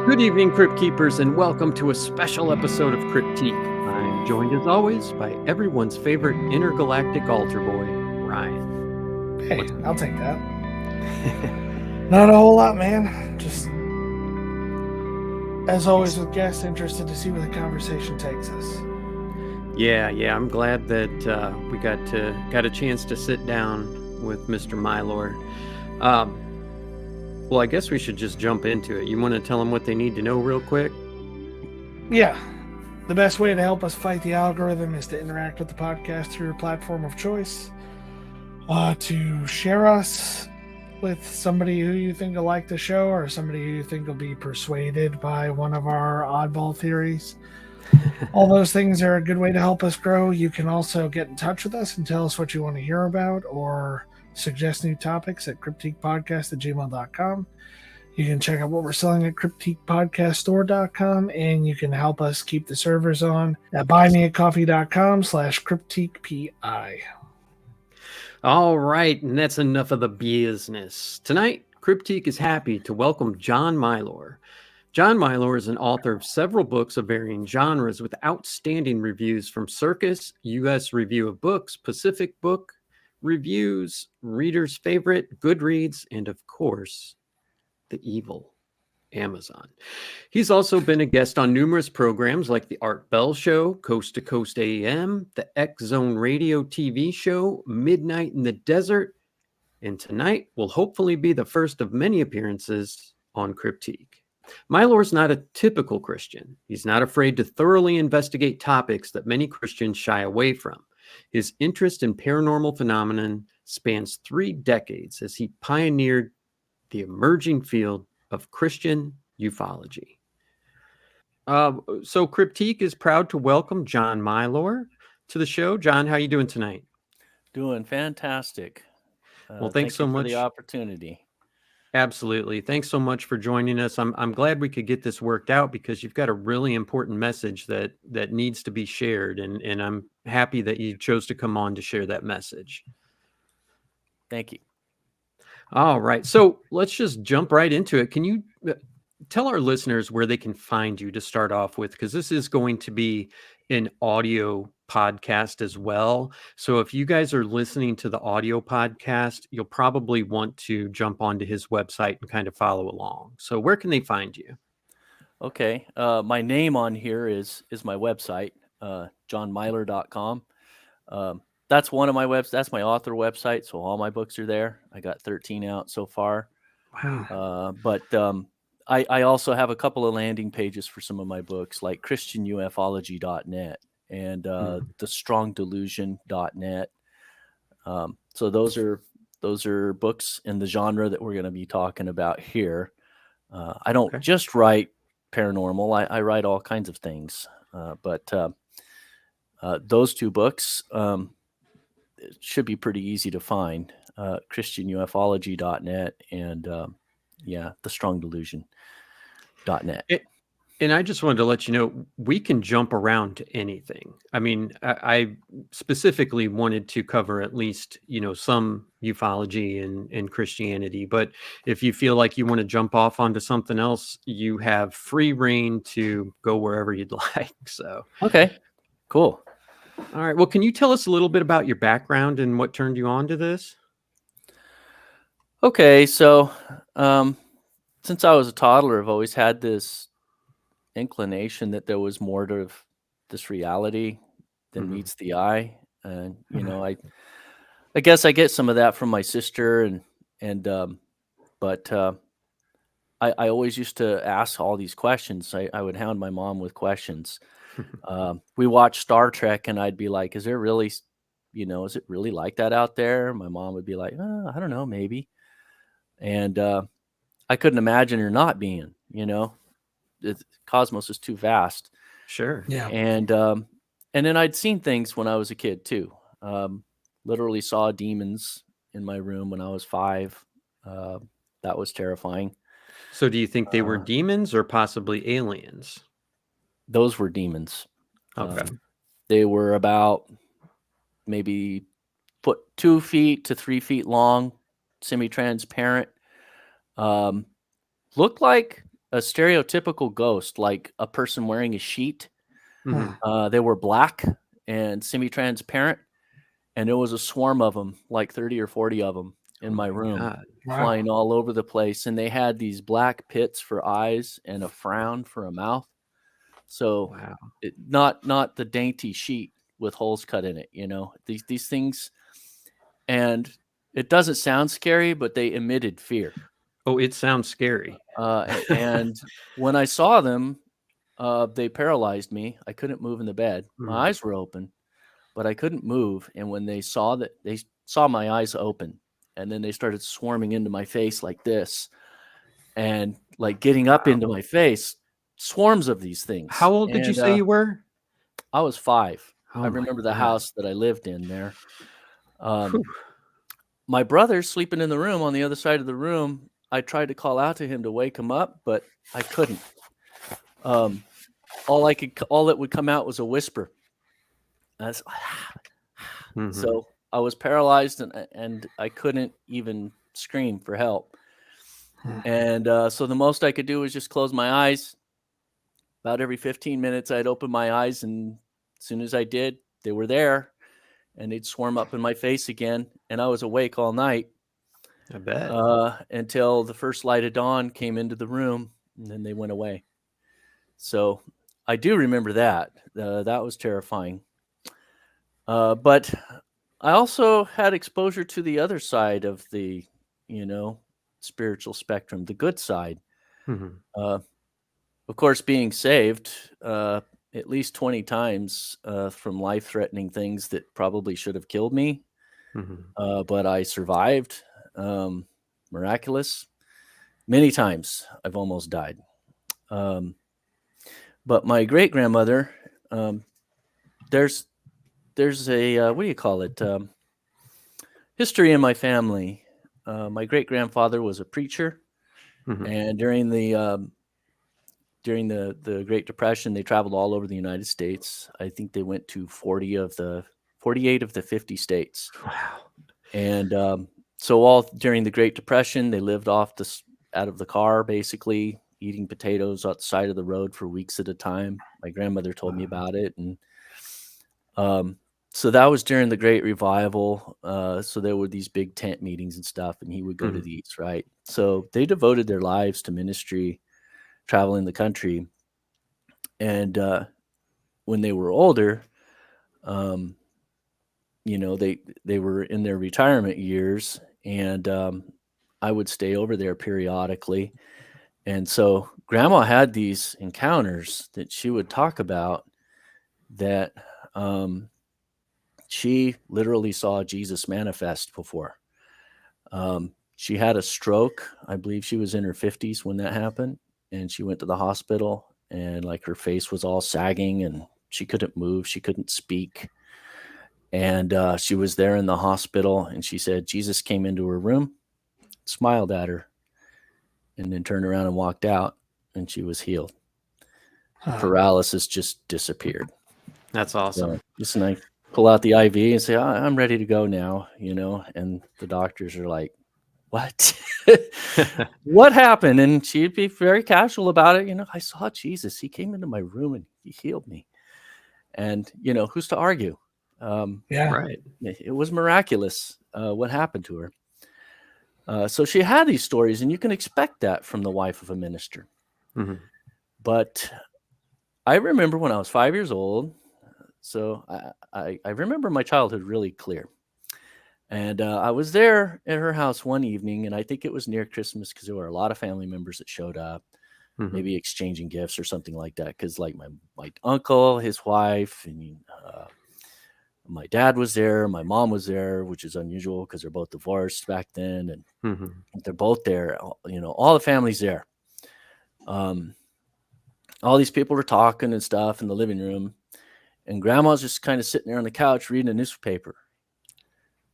Good evening, Crypt Keepers, and welcome to a special episode of Cryptique. I'm joined as always by everyone's favorite intergalactic altar boy, Ryan. Hey, I'll take that. Not a whole lot, man. Just as always with guests, interested to see where the conversation takes us. Yeah, I'm glad that we got a chance to sit down with Mr. Milor. Well, I guess we should just jump into it. You want to tell them what they need to know real quick? Yeah. The best way to help us fight the algorithm is to interact with the podcast through your platform of choice. To share us with somebody who you think will like the show or somebody who you think will be persuaded by one of our oddball theories. All those things are a good way to help us grow. You can also get in touch with us and tell us what you want to hear about or suggest new topics at cryptiquepodcast@gmail.com. You can check out what we're selling at cryptiquepodcaststore.com, and you can help us keep the servers on at buymeacoffee.com/cryptiquepi. All right, and that's enough of the business. Tonight, Cryptique is happy to welcome John Milor. John Milor is an author of several books of varying genres with outstanding reviews from Circus, U.S. Review of Books, Pacific Book Reviews, Reader's Favorite, Goodreads, and of course, the evil Amazon. He's also been a guest on numerous programs like the Art Bell Show, Coast to Coast AM, the X Zone Radio TV show, Midnight in the Desert, and tonight will hopefully be the first of many appearances on Cryptique. Milor's not a typical Christian. He's not afraid to thoroughly investigate topics that many Christians shy away from. His interest in paranormal phenomenon spans 3 decades as he pioneered the emerging field of Christian ufology. So Cryptique is proud to welcome John Milor to the show. John, how you doing tonight? Doing fantastic. Well, thanks so much for the opportunity. Absolutely. Thanks so much for joining us. I'm glad we could get this worked out because you've got a really important message that needs to be shared, and I'm happy that you chose to come on to share that message. Thank you. All right. So let's just jump right into it. Can you tell our listeners where they can find you to start off with? Because this is going to be an audio podcast as well. So if you guys are listening to the audio podcast, you'll probably want to jump onto his website and kind of follow along. So where can they find you? Okay. My name on here is my website, johnmilor.com. That's one of my webs. That's my author website. So all my books are there. I got 13 out so far. Wow. But I also have a couple of landing pages for some of my books, like christianufology.net and thestrongdelusion.net. So those are books in the genre that we're going to be talking about here. I don't just write paranormal. I write all kinds of things. But those 2 books it should be pretty easy to find. christianufology.net and thestrongdelusion.net. And I just wanted to let you know, we can jump around to anything. I mean, I specifically wanted to cover at least, some ufology and Christianity. But if you feel like you want to jump off onto something else, you have free reign to go wherever you'd like. So, okay, cool. All right. Well, can you tell us a little bit about your background and what turned you on to this? Okay, so since I was a toddler, I've always had this inclination that there was more to this reality than meets the eye, and I guess I get some of that from my sister, but I always used to ask all these questions. I would hound my mom with questions. We watched Star Trek, and I'd be like, "Is there really, is it really like that out there?" My mom would be like, "I don't know, maybe," and I couldn't imagine there not being. The cosmos is too vast. Sure. Yeah. And then I'd seen things when I was a kid too. Literally saw demons in my room when I was 5. That was terrifying. So do you think they were demons or possibly aliens? Those were demons. Okay. They were about maybe 2 feet to 3 feet long, semi-transparent. Looked like a stereotypical ghost, like a person wearing a sheet. Mhm. They were black and semi-transparent, and there was a swarm of them, like 30 or 40 of them in Oh my my room, God. flying Wow. all over the place, and they had these black pits for eyes and a frown for a mouth. So Wow. not the dainty sheet with holes cut in it, these things. And it doesn't sound scary, but they emitted fear. Oh, it sounds scary. And when I saw them, they paralyzed me. I couldn't move in the bed. Mhm. My eyes were open, but I couldn't move. And when they saw my eyes open, and then they started swarming into my face like this, and like getting up Wow. into my face, swarms of these things. How old did you And say you were? I was 5. I Oh my remember the God. house that I lived in there. Um, Whew. my brother's sleeping in the room on the other side of the room. I tried to call out to him to wake him up, but I couldn't. Um, all that would come out was a whisper. That's Mhm. so I was paralyzed, and I couldn't even scream for help. And so the most I could do was just close my eyes. About every 15 minutes, I'd open my eyes, and as soon as I did, they were there, and they'd swarm up in my face again. And I was awake all night I bet. until the first light of dawn came into the room, and then they went away. So I do remember that. That was terrifying. But I also had exposure to the other side of the, you know, spiritual spectrum, the good side. Mhm. Uh, of course, being saved at least 20 times from life threatening things that probably should have killed me, Mhm. but I survived. Um, Miraculous. Many times I've almost died. Um, but my great grandmother, um, there's there's a what do you call it? History in my family. My great grandfather was a preacher, Mhm. and during the Great Depression, they traveled all over the United States. I think they went to 48 of the 50 states, Wow. and so all during the Great Depression, they lived out of the car, basically eating potatoes outside of the road for weeks at a time. My grandmother told me Wow. about it, and um, so that was during the Great Revival. So there were these big tent meetings and stuff, and he would go to Mhm. these, right? So they devoted their lives to ministry, traveling the country. And when they were older, um, they were in their retirement years, and I would stay over there periodically. And so Grandma had these encounters that she would talk about that um, she literally saw Jesus manifest before. She had a stroke. I believe she was in her 50s when that happened, and she went to the hospital, and like her face was all sagging, and she couldn't move, she couldn't speak. And she was there in the hospital, and she said Jesus came into her room, smiled at her, and then turned around and walked out, and she was healed. The paralysis just disappeared. That's So awesome. just, and I pull out the IV and say, I'm ready to go now, and the doctors are like, what? What happened? And she'd be very casual about it. I saw Jesus. He came into my room and he healed me. And, who's to argue? Yeah. Right. It was miraculous what happened to her. So she had these stories, and you can expect that from the wife of a minister. Mhm. But I remember when I was 5 years old. So I remember my childhood really clear. And I was there at her house one evening, and I think it was near Christmas because there were a lot of family members that showed up, Mhm. maybe exchanging gifts or something like that. Because like my uncle, his wife, and my dad was there, my mom was there, which is unusual because they're both divorced back then, and Mhm. they're both there. All the family's there. Um, all these people were talking and stuff in the living room, and Grandma's just kind of sitting there on the couch reading a newspaper.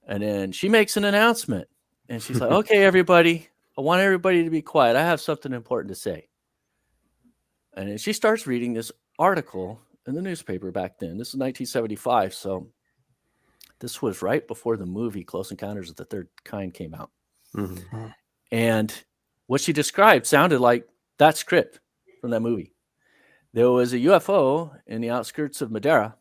And then she makes an announcement, and she's like, "Okay, everybody, I want everybody to be quiet. I have something important to say." And then she starts reading this article in the newspaper back then. This is 1975, so this was right before the movie Close Encounters of the Third Kind came out. Mhm. And what she described sounded like that script from that movie. There was a UFO in the outskirts of Madeira,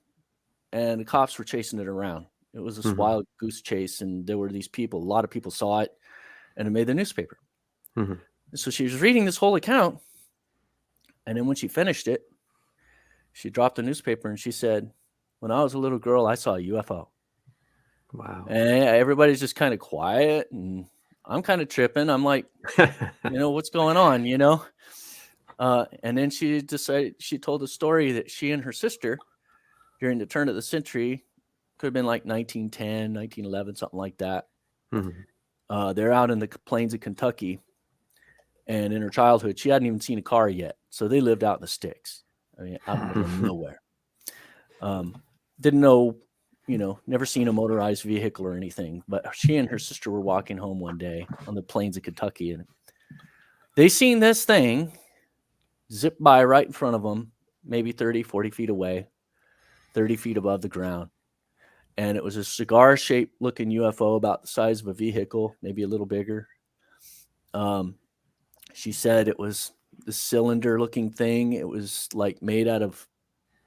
and the cops were chasing it around. It was this wild goose chase, and there were these people. A lot of people saw it, and it made the newspaper. So she was reading this whole account, and then when she finished it, she dropped the newspaper and she said, "When I was a little girl, I saw a UFO." Wow. And everybody's just kind of quiet, and I'm kind of tripping. I'm like, what's going on, and then she told a story that she and her sister, during the turn of the century, could have been like 1910, 1911, something like that. They're out in the plains of Kentucky, and in her childhood, she hadn't even seen a car yet. So they lived out in the sticks. I mean, out in the middle of nowhere. Didn't know, never seen a motorized vehicle or anything. But she and her sister were walking home one day on the plains of Kentucky, and they seen this thing zip by right in front of them, maybe 30, 40 feet away, 30 feet above the ground. And it was a cigar-shaped looking UFO about the size of a vehicle, maybe a little bigger. She said it was the cylinder-looking thing. It was like made out of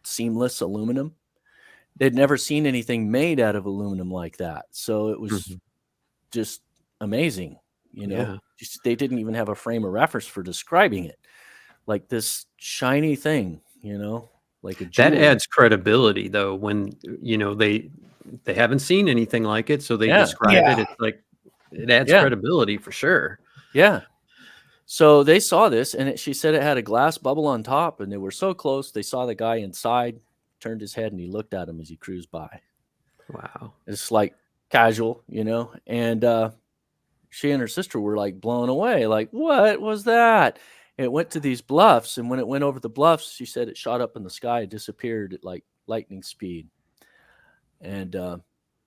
seamless aluminum. They'd never seen anything made out of aluminum like that. So it was just amazing, Yeah. They didn't even have a frame of reference for describing it. Like this shiny thing, like a jewel. That adds credibility, though, when they haven't seen anything like it, so they describe it. It's like it adds credibility for sure. Yeah. So they saw this, and she said it had a glass bubble on top, and they were so close. They saw the guy inside, turned his head, and he looked at him as he cruised by. Wow. It's like casual, and she and her sister were like blown away. Like, what was that? It went to these bluffs, and when it went over the bluffs, she said it shot up in the sky and disappeared at like lightning speed. And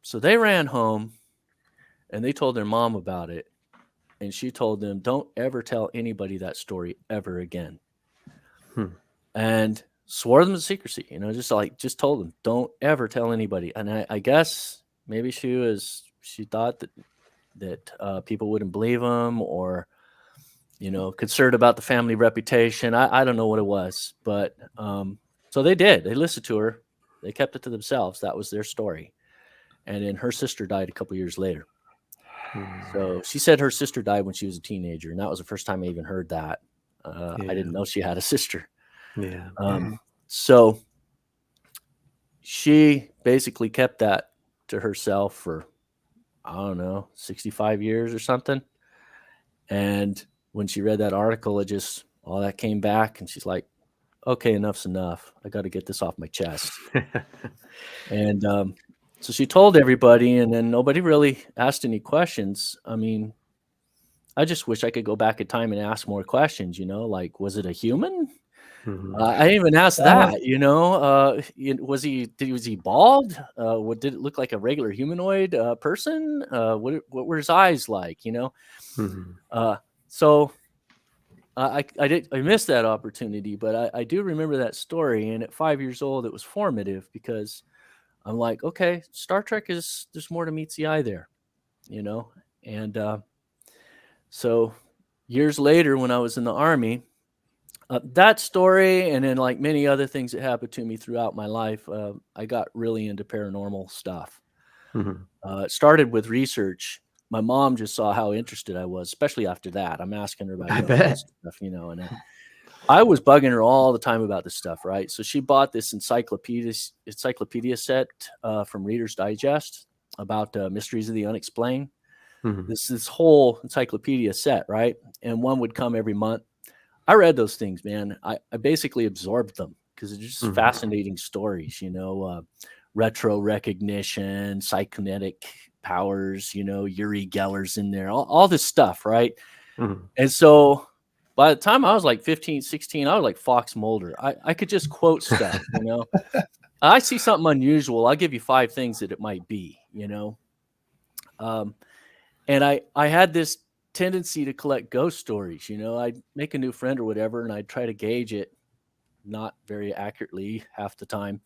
so they ran home, and they told their mom about it. And she told them, "Don't ever tell anybody that story ever again." And swore them to secrecy, just told them, "Don't ever tell anybody." And I guess maybe she thought that people wouldn't believe them, or, concerned about the family reputation. I don't know what it was, but so they did. They listened to her. They kept it to themselves. That was their story. And then her sister died a couple years later. So she said her sister died when she was a teenager, and that was the first time I even heard that. I didn't know she had a sister. Yeah. So she basically kept that to herself for, I don't know, 65 years or something. And when she read that article, all that came back, and she's like, "Okay, enough's enough. I got to get this off my chest." And so she told everybody, and then nobody really asked any questions. I mean, I just wish I could go back in time and ask more questions, like, was it a human? I even asked that, was he bald? Did it look like a regular humanoid person? What were his eyes like, So I missed that opportunity, but I do remember that story. And at 5 years old, it was formative, because I'm like, okay, Star Trek there's more to meets the eye there, And so years later, when I was in the Army, that story, and then like many other things that happened to me throughout my life, I got really into paranormal stuff. It started with research. My mom just saw how interested I was, especially after that. I'm asking her about stuff, and I was bugging her all the time about this stuff, right? So she bought this encyclopedia set from Reader's Digest about mysteries of the unexplained. This whole encyclopedia set, right? And one would come every month. I read those things, man. I basically absorbed them because they're just fascinating stories, retro recognition, psychokinetic powers, Uri Geller's in there, all this stuff, right? And so by the time I was like 15, 16, I was like Fox Mulder. I could just quote stuff, I see something unusual, I'll give you 5 things that it might be, and I had this tendency to collect ghost stories. I'd make a new friend or whatever, and I'd try to gauge it, not very accurately half the time,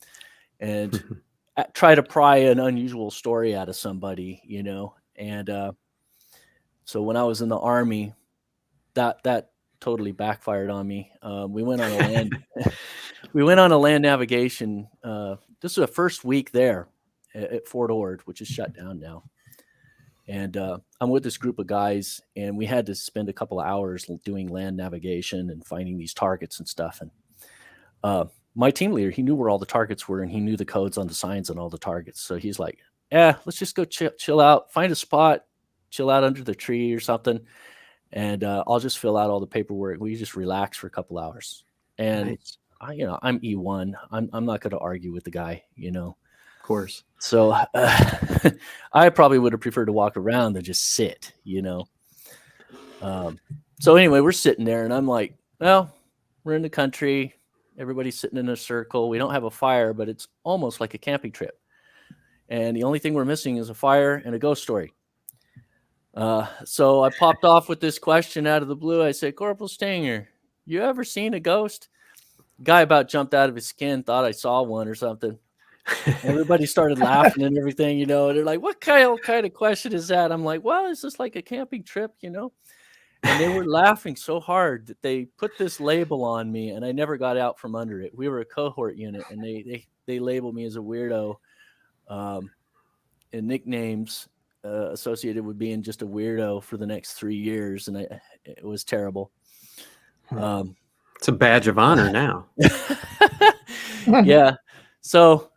and try to pry an unusual story out of somebody, and so when I was in the Army, that totally backfired on me. We went on a land navigation. This was the first week there at Fort Ord, which is shut down now. And I'm with this group of guys, and we had to spend a couple of hours doing land navigation and finding these targets and stuff. And my team leader, he knew where all the targets were, and he knew the codes on the signs on all the targets. So he's like, "Yeah, let's just go chill out, find a spot, chill out under the tree or something, and I'll just fill out all the paperwork. We just relax for a couple hours." And Nice. I'm E1. I'm not going to argue with the guy, Of course. So I probably would have preferred to walk around than just sit, So anyway, we're sitting there, and I'm like, well, we're in the country. Everybody's sitting in a circle. We don't have a fire, but it's almost like a camping trip. And the only thing we're missing is a fire and a ghost story. So I popped off with this question out of the blue. I said, "Corporal Stanger, you ever seen a ghost?" Guy about jumped out of his skin, thought I saw one or something. Everybody started laughing and everything, They're like, what kind of question is that? I'm like, well, is this like a camping trip, And they were laughing so hard that they put this label on me, and I never got out from under it. We were a cohort unit, and they labeled me as a weirdo, and nicknames associated with being just a weirdo for the next 3 years, and it was terrible. It's a badge of honor now. Yeah. So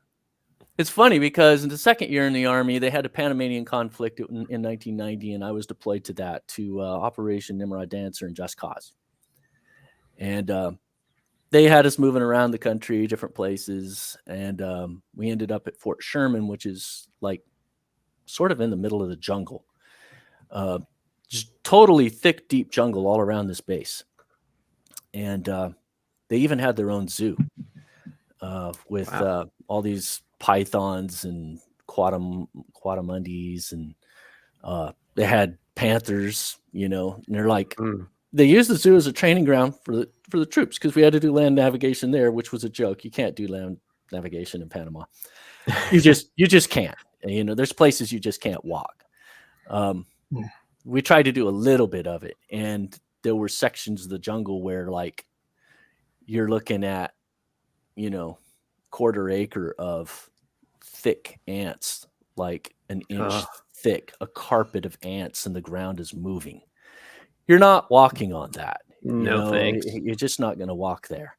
it's funny because in the second year in the Army, they had a Panamanian conflict in 1990, and I was deployed to that, to Operation Nimrod Dancer and Just Cause. And they had us moving around the country, different places, and we ended up at Fort Sherman, which is like sort of in the middle of the jungle. Just totally thick, deep jungle all around this base. And they even had their own zoo with all these pythons and quadamundis, and they had panthers, and they're like, they used the zoo as a training ground for the troops, because we had to do land navigation there, which was a joke. You can't do land navigation in Panama. You just can't. There's places you just can't walk. We tried to do a little bit of it, and there were sections of the jungle where, like, you're looking at, quarter acre of thick ants, like an inch thick, a carpet of ants, and the ground is moving. You're not walking on that. No, thanks. You're just not going to walk there.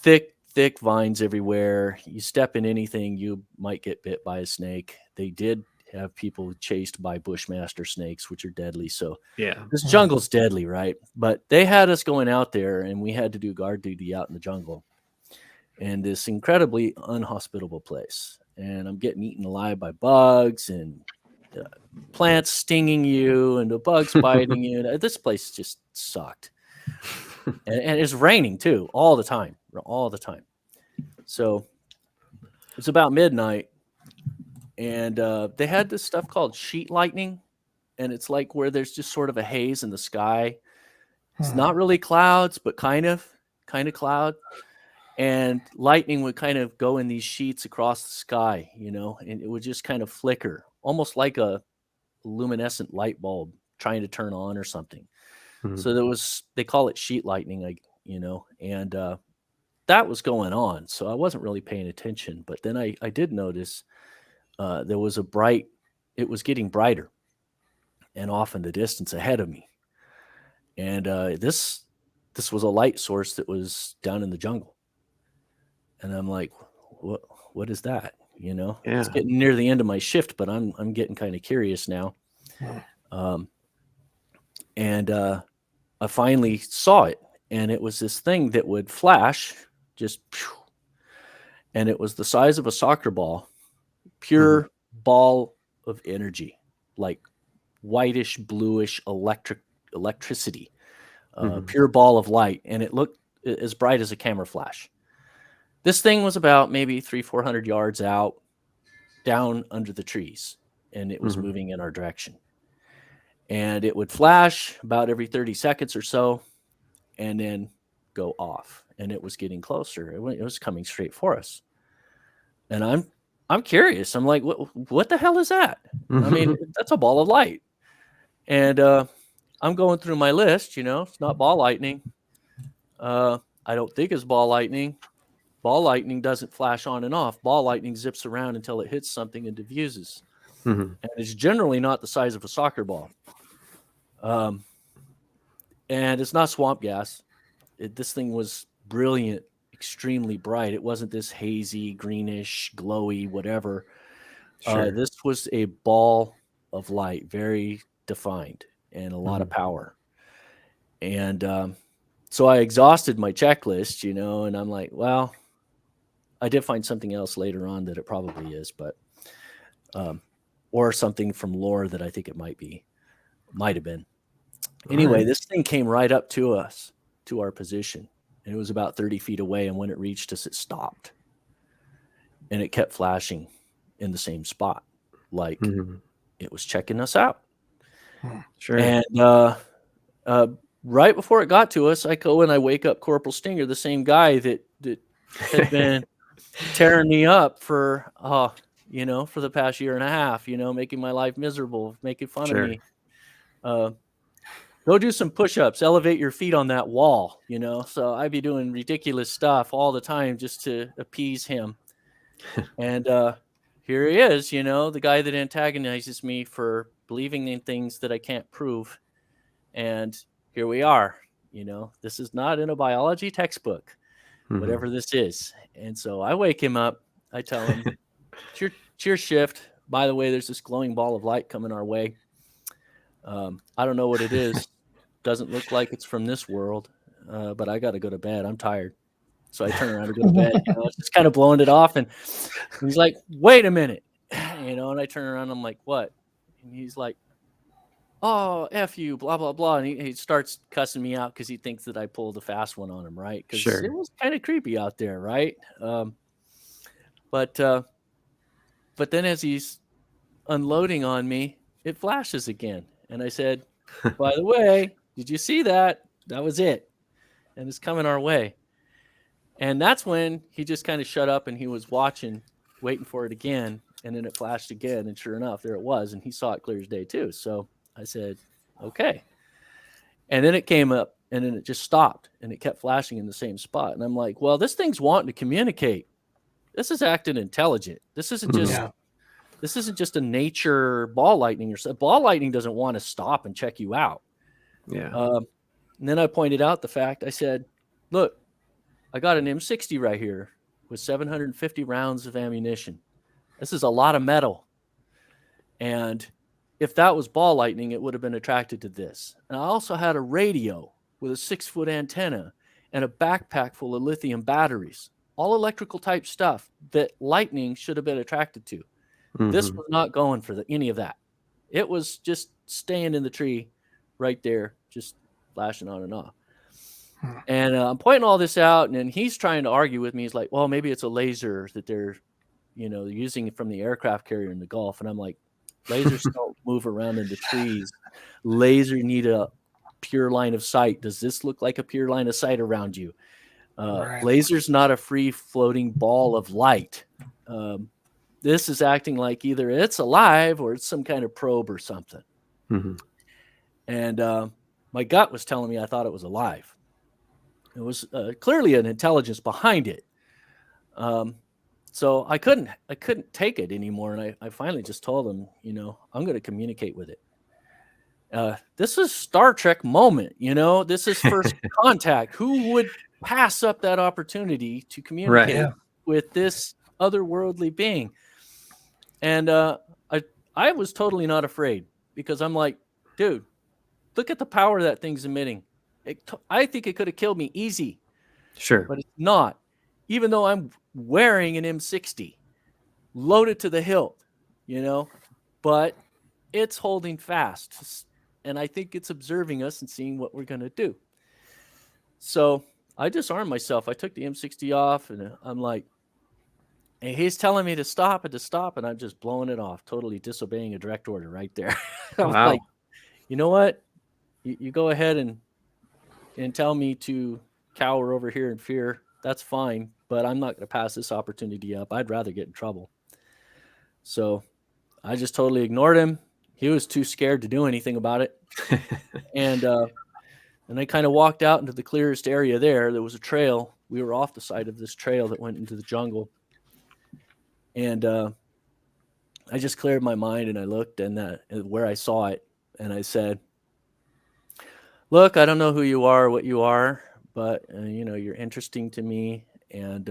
Thick vines everywhere. You step in anything, you might get bit by a snake. They did have people chased by bushmaster snakes, which are deadly. So yeah, this jungle's deadly, right? But they had us going out there, and we had to do guard duty out in the jungle, and this incredibly unhospitable place. And I'm getting eaten alive by bugs, and plants stinging you, and the bugs biting you. This place just sucked. And it's raining too, all the time. So it's about midnight, and they had this stuff called sheet lightning, and it's like where there's just sort of a haze in the sky. It's not really clouds, but kind of cloud, and lightning would kind of go in these sheets across the sky, and it would just kind of flicker, almost like a luminescent light bulb trying to turn on or something. So they call it sheet lightning, and that was going on. So I wasn't really paying attention, but then I did notice there was it was getting brighter and off in the distance ahead of me. And this was a light source that was down in the jungle. And I'm like, what is that? It's getting near the end of my shift, but I'm getting kind of curious now. And I finally saw it, and it was this thing that would flash, just, and it was the size of a soccer ball, pure ball of energy, like whitish, bluish electricity, pure ball of light, and it looked as bright as a camera flash. This thing was about maybe 300-400 yards out, down under the trees, and it was moving in our direction. And it would flash about every 30 seconds or so, and then go off. And it was getting closer. It was coming straight for us. And I'm curious. I'm like, what the hell is that? I mean, that's a ball of light. And I'm going through my list, it's not ball lightning. I don't think it's ball lightning. Ball lightning doesn't flash on and off. Ball lightning zips around until it hits something and diffuses. Mm-hmm. And it's generally not the size of a soccer ball. And it's not swamp gas. This thing was brilliant, extremely bright. It wasn't this hazy, greenish, glowy, whatever. Sure. This was a ball of light, very defined and a lot of power. And so I exhausted my checklist, and I'm like, well, I did find something else later on that it probably is, but or something from lore that I think it might have been. Anyway, this thing came right up to us, to our position, and it was about 30 feet away. And when it reached us, it stopped, and it kept flashing in the same spot, like it was checking us out. Sure. And right before it got to us, I go and I wake up Corporal Stinger, the same guy that had been tearing me up for for the past year and a half, making my life miserable, making fun of me. Go do some push-ups, elevate your feet on that wall, So I'd be doing ridiculous stuff all the time just to appease him. And here he is, the guy that antagonizes me for believing in things that I can't prove. And here we are, this is not in a biology textbook, whatever this is. And so I wake him up. I tell him, it's your shift. By the way, there's this glowing ball of light coming our way. I don't know what it is. Doesn't look like it's from this world, but I got to go to bed. I'm tired. So I turn around to go to bed, just kind of blowing it off. And he's like, wait a minute, and I turn around. I'm like, what? And he's like, oh, F you, blah, blah, blah. And he starts cussing me out because he thinks that I pulled a fast one on him, right? Because it was kind of creepy out there, right? But then as he's unloading on me, it flashes again. And I said, by the way, did you see that? That was it. And it's coming our way. And that's when he just kind of shut up and he was watching, waiting for it again. And then it flashed again. And sure enough, there it was. And he saw it clear as day too. So I said, okay. And then it came up and then it just stopped and it kept flashing in the same spot. And I'm like, well, this thing's wanting to communicate. This is acting intelligent. This isn't just a nature ball lightning or something. Ball lightning doesn't want to stop and check you out. Yeah. And then I pointed out the fact. I said, look, I got an M60 right here with 750 rounds of ammunition. This is a lot of metal. And if that was ball lightning, it would have been attracted to this. And I also had a radio with a 6-foot antenna and a backpack full of lithium batteries, all electrical type stuff that lightning should have been attracted to. This was not going for any of that. It was just staying in the tree right there, just flashing on and off. And I'm pointing all this out, and then he's trying to argue with me. He's like, well, maybe it's a laser that they're using from the aircraft carrier in the Gulf. And I'm like, lasers don't move around in the trees. Laser need a pure line of sight. Does this look like a pure line of sight around you? Laser's not a free floating ball of light. This is acting like either it's alive or it's some kind of probe or something. And my gut was telling me I thought it was alive. It was clearly an intelligence behind it. So I couldn't take it anymore. And I finally just told him, I'm going to communicate with it. This is Star Trek moment, this is first contact. Who would pass up that opportunity to communicate with this otherworldly being? And I was totally not afraid because I'm like, dude, look at the power that thing's emitting. I think it could have killed me easy. Sure. But it's not. Even though I'm wearing an M60, loaded to the hilt, but it's holding fast. And I think it's observing us and seeing what we're going to do. So I disarmed myself. I took the M60 off and I'm like, and he's telling me to stop, and I'm just blowing it off, totally disobeying a direct order right there. I'm like, you know what? You go ahead and tell me to cower over here in fear. That's fine, but I'm not going to pass this opportunity up. I'd rather get in trouble. So I just totally ignored him. he was too scared to do anything about it. And I kind of walked out into the clearest area there. There was a trail. We were off the side of this trail that went into the jungle. And I just cleared my mind, and I looked and where I saw it, and I said, look, I don't know who you are, what you are, but you're interesting to me. And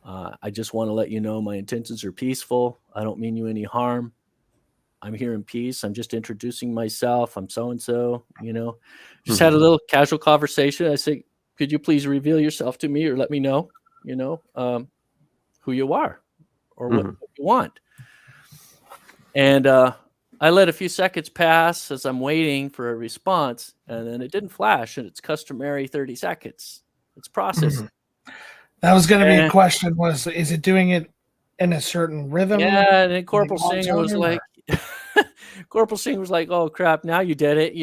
I just want to let you know my intentions are peaceful. I don't mean you any harm. I'm here in peace. I'm just introducing myself. I'm so-and-so, just had a little casual conversation. I said, could you please reveal yourself to me or let me know, who you are or what you want? And I let a few seconds pass as I'm waiting for a response, and then it didn't flash, and it's customary 30 seconds. It's processing. That was going to be a question, is it doing it in a certain rhythm? Yeah, and then Corporal Singer was like, Corporal Singer was like, oh, crap, now you did it,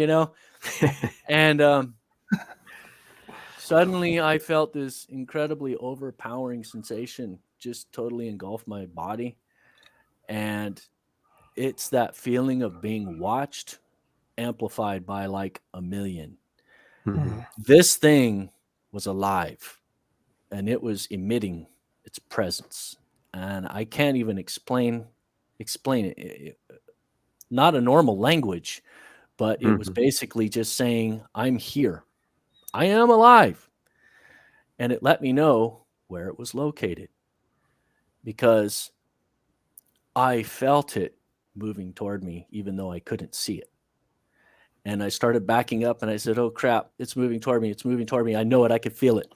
And suddenly I felt this incredibly overpowering sensation just totally engulf my body. And it's that feeling of being watched amplified by like a million. This thing was alive, and it was emitting its presence. And I can't even explain it. Not a normal language, but it was basically just saying, I'm here. I am alive. And it let me know where it was located, because I felt it moving toward me, even though I couldn't see it. And I started backing up, and I said, oh, crap, it's moving toward me. It's moving toward me. I know it. I could feel it.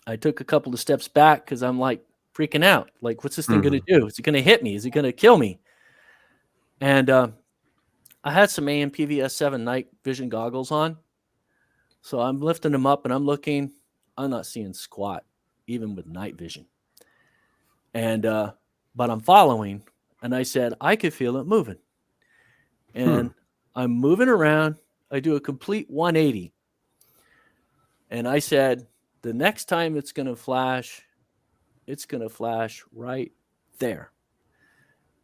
I took a couple of steps back because I'm like freaking out. Like, what's this thing going to do? Is it going to hit me? Is it going to kill me? And I had some AMPVS 7 night vision goggles on. So I'm lifting them up, and I'm looking. I'm not seeing squat, even with night vision. And but I'm following, and I said, I could feel it moving. And I'm moving around. I do a complete 180. And I said, the next time it's going to flash right there.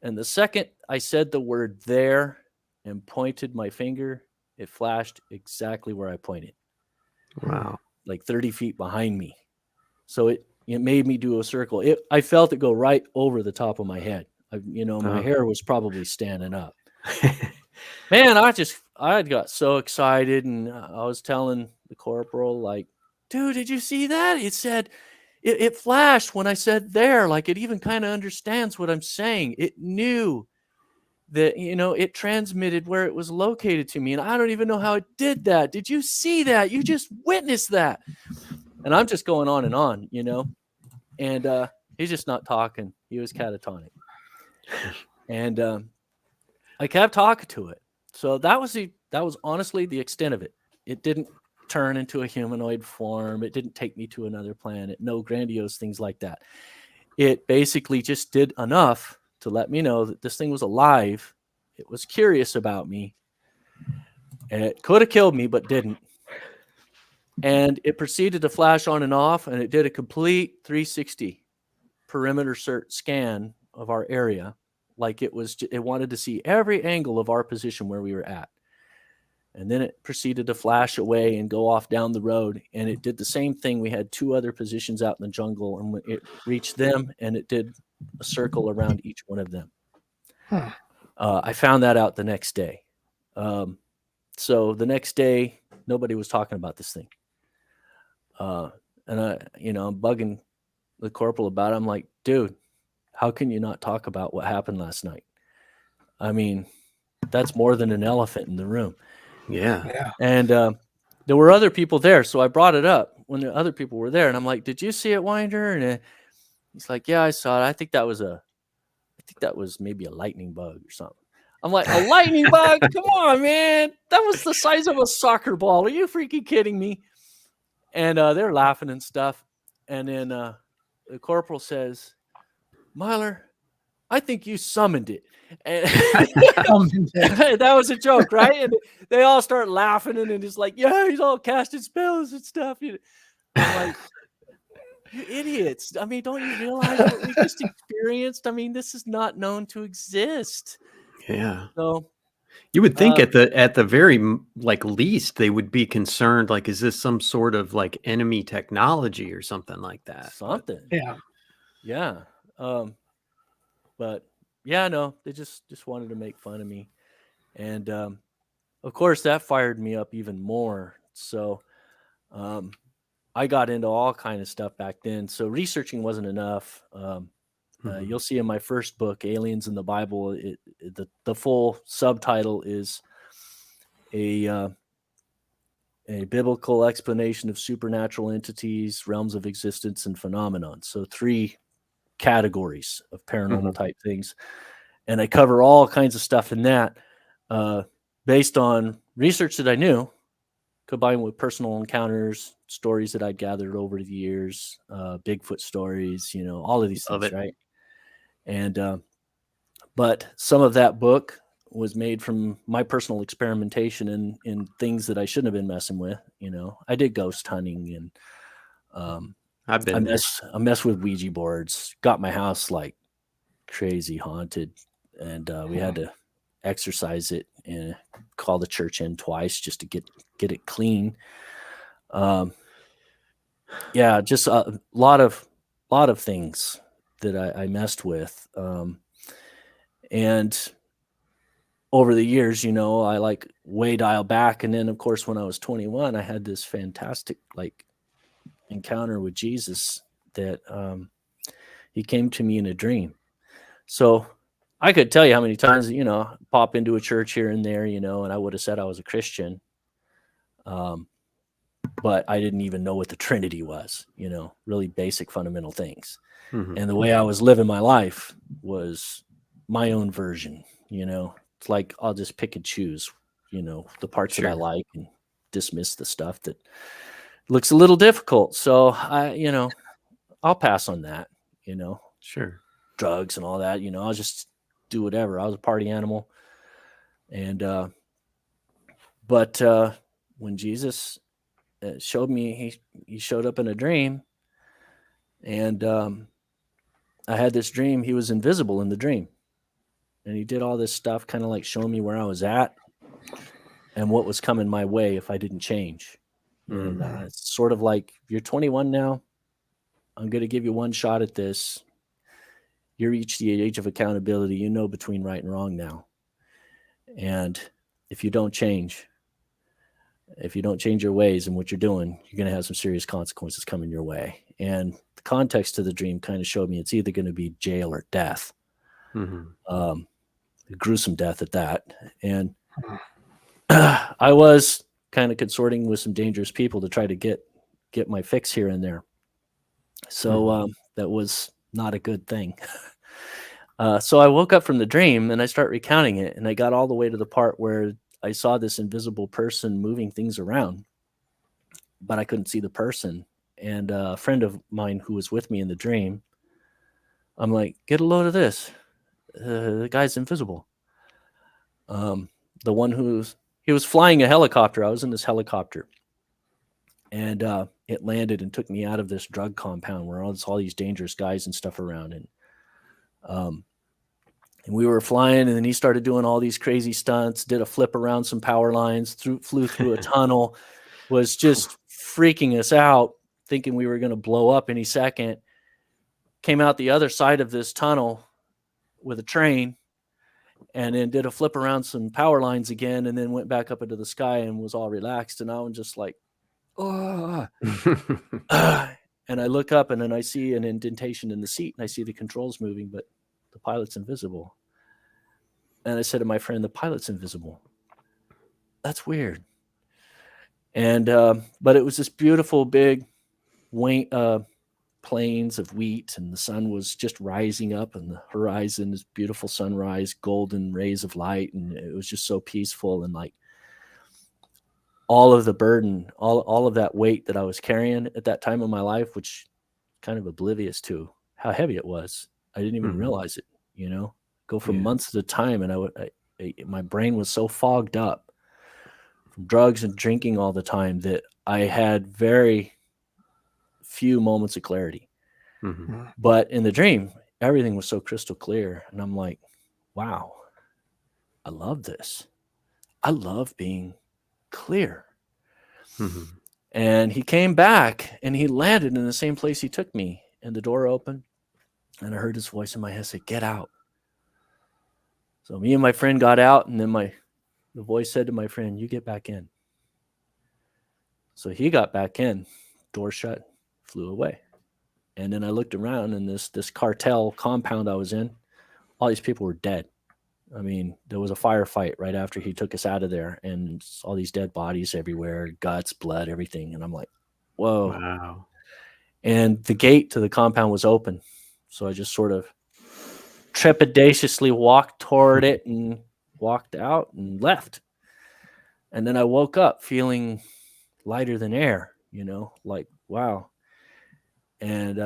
And the second I said the word there and pointed my finger, it flashed exactly where I pointed. Wow. Like 30 feet behind me. So it made me do a circle. I felt it go right over the top of my head. My hair was probably standing up. Man, I got so excited, and I was telling the corporal, like, dude, did you see that? It said, it flashed when I said there, like it even kind of understands what I'm saying. It knew that, it transmitted where it was located to me, and I don't even know how it did that. Did you see that? You just witnessed that. And I'm just going on, and he's just not talking. He was catatonic. And I kept talking to it. So that was honestly the extent of it. It didn't turn into a humanoid form. It didn't take me to another planet. No grandiose things like that. It basically just did enough to let me know that this thing was alive. It was curious about me. And it could have killed me, but didn't. And it proceeded to flash on and off, and it did a complete 360 perimeter scan of our area. Like it wanted to see every angle of our position where we were at. And then it proceeded to flash away and go off down the road. And it did the same thing. We had 2 other positions out in the jungle, and when it reached them, and it did a circle around each one of them. I found that out the next day. So the next day, nobody was talking about this thing. And I'm bugging the corporal about it. I'm like, dude, how can you not talk about what happened last night? I mean, that's more than an elephant in the room. Yeah. And there were other people there, so I brought it up when the other people were there, and I'm like, did you see it, Winder? And he's like, yeah, I saw it. I think that was maybe a lightning bug or something. I'm like, a lightning bug? Come on, man. That was the size of a soccer ball. Are you freaking kidding me? And they're laughing and stuff. And then the corporal says, Milor, I think you summoned it. And that was a joke, right? And they all start laughing, and it's like, yeah, he's all casting spells and stuff. I'm like, you idiots. I mean, don't you realize what we just experienced? I mean, this is not known to exist. Yeah. So You would think at the very like least they would be concerned, like, is this some sort of like enemy technology or something like that? But Something. Yeah. Yeah. But yeah, no, they just wanted to make fun of me. And of course that fired me up even more. So I got into all kind of stuff back then. So researching wasn't enough. You'll see in my first book, Aliens in the Bible, the full subtitle is a biblical explanation of supernatural entities, realms of existence, and phenomenon. So 3 categories of paranormal type things. And I cover all kinds of stuff in that based on research that I knew, combined with personal encounters, stories that I'd gathered over the years, Bigfoot stories, all of these Love things, it. right? And but some of that book was made from my personal experimentation in things that I shouldn't have been messing with. I did ghost hunting, and I've been there. I mess with Ouija boards, got my house like crazy haunted, and we had to exercise it and call the church in twice just to get it clean. Yeah, just a lot of things that I messed with. And over the years, I like way dial back. And then of course, when I was 21, I had this fantastic like encounter with Jesus that he came to me in a dream. So I could tell you how many times, pop into a church here and there, and I would have said I was a Christian. But I didn't even know what the Trinity was, really basic fundamental things. And the way I was living my life was my own version, It's like I'll just pick and choose, the parts that I like and dismiss the stuff that looks a little difficult. So I'll pass on that, Sure. drugs and all that, I'll just do whatever. I was a party animal. And but when Jesus showed me, he showed up in a dream, and I had this dream. He was invisible in the dream, and he did all this stuff, kind of like showing me where I was at and what was coming my way if I didn't change. And it's sort of like, you're 21 now. I'm going to give you one shot at this. You reach the age of accountability. You know between right and wrong now. And if you don't change your ways and what you're doing, you're going to have some serious consequences coming your way. And the context of the dream kind of showed me it's either going to be jail or death. Gruesome death at that. And I was kind of consorting with some dangerous people to try to get my fix here and there. So that was not a good thing. So I woke up from the dream and I start recounting it, and I got all the way to the part where I saw this invisible person moving things around, but I couldn't see the person. And a friend of mine who was with me in the dream, I'm like, get a load of this. The guy's invisible. The one he was flying a helicopter. I was in this helicopter, and it landed and took me out of this drug compound where all these dangerous guys and stuff around. And we were flying, and then he started doing all these crazy stunts, did a flip around some power lines, flew through a tunnel, was just freaking us out, thinking we were going to blow up any second. Came out the other side of this tunnel with a train, and then did a flip around some power lines again, and then went back up into the sky and was all relaxed. And I was just like, oh. And I look up, and then I see an indentation in the seat, and I see the controls moving, but the pilot's invisible. And I said to my friend, the pilot's invisible. That's weird. And but it was this beautiful big plains of wheat, and the sun was just rising up on the horizon, this beautiful sunrise, golden rays of light, and it was just so peaceful. And like all of the burden, all of that weight that I was carrying at that time of my life, which kind of oblivious to how heavy it was. I didn't even realize it, go for months at a time. And my brain was so fogged up from drugs and drinking all the time that I had very few moments of clarity. But in the dream, everything was so crystal clear. And I'm like, wow, I love this. I love being clear. Mm-hmm. And he came back and he landed in the same place he took me. And the door opened and I heard his voice in my head say, "Get out." So me and my friend got out, and then the voice said to my friend, "You get back in." So he got back in, door shut, flew away. And then I looked around, and this cartel compound I was in, all these people were dead. I mean, there was a firefight right after he took us out of there, and all these dead bodies everywhere, guts, blood, everything. And I'm like, whoa. Wow. And the gate to the compound was open. So I just sort of trepidatiously walked toward it and walked out and left. And then I woke up feeling lighter than air, like, wow. And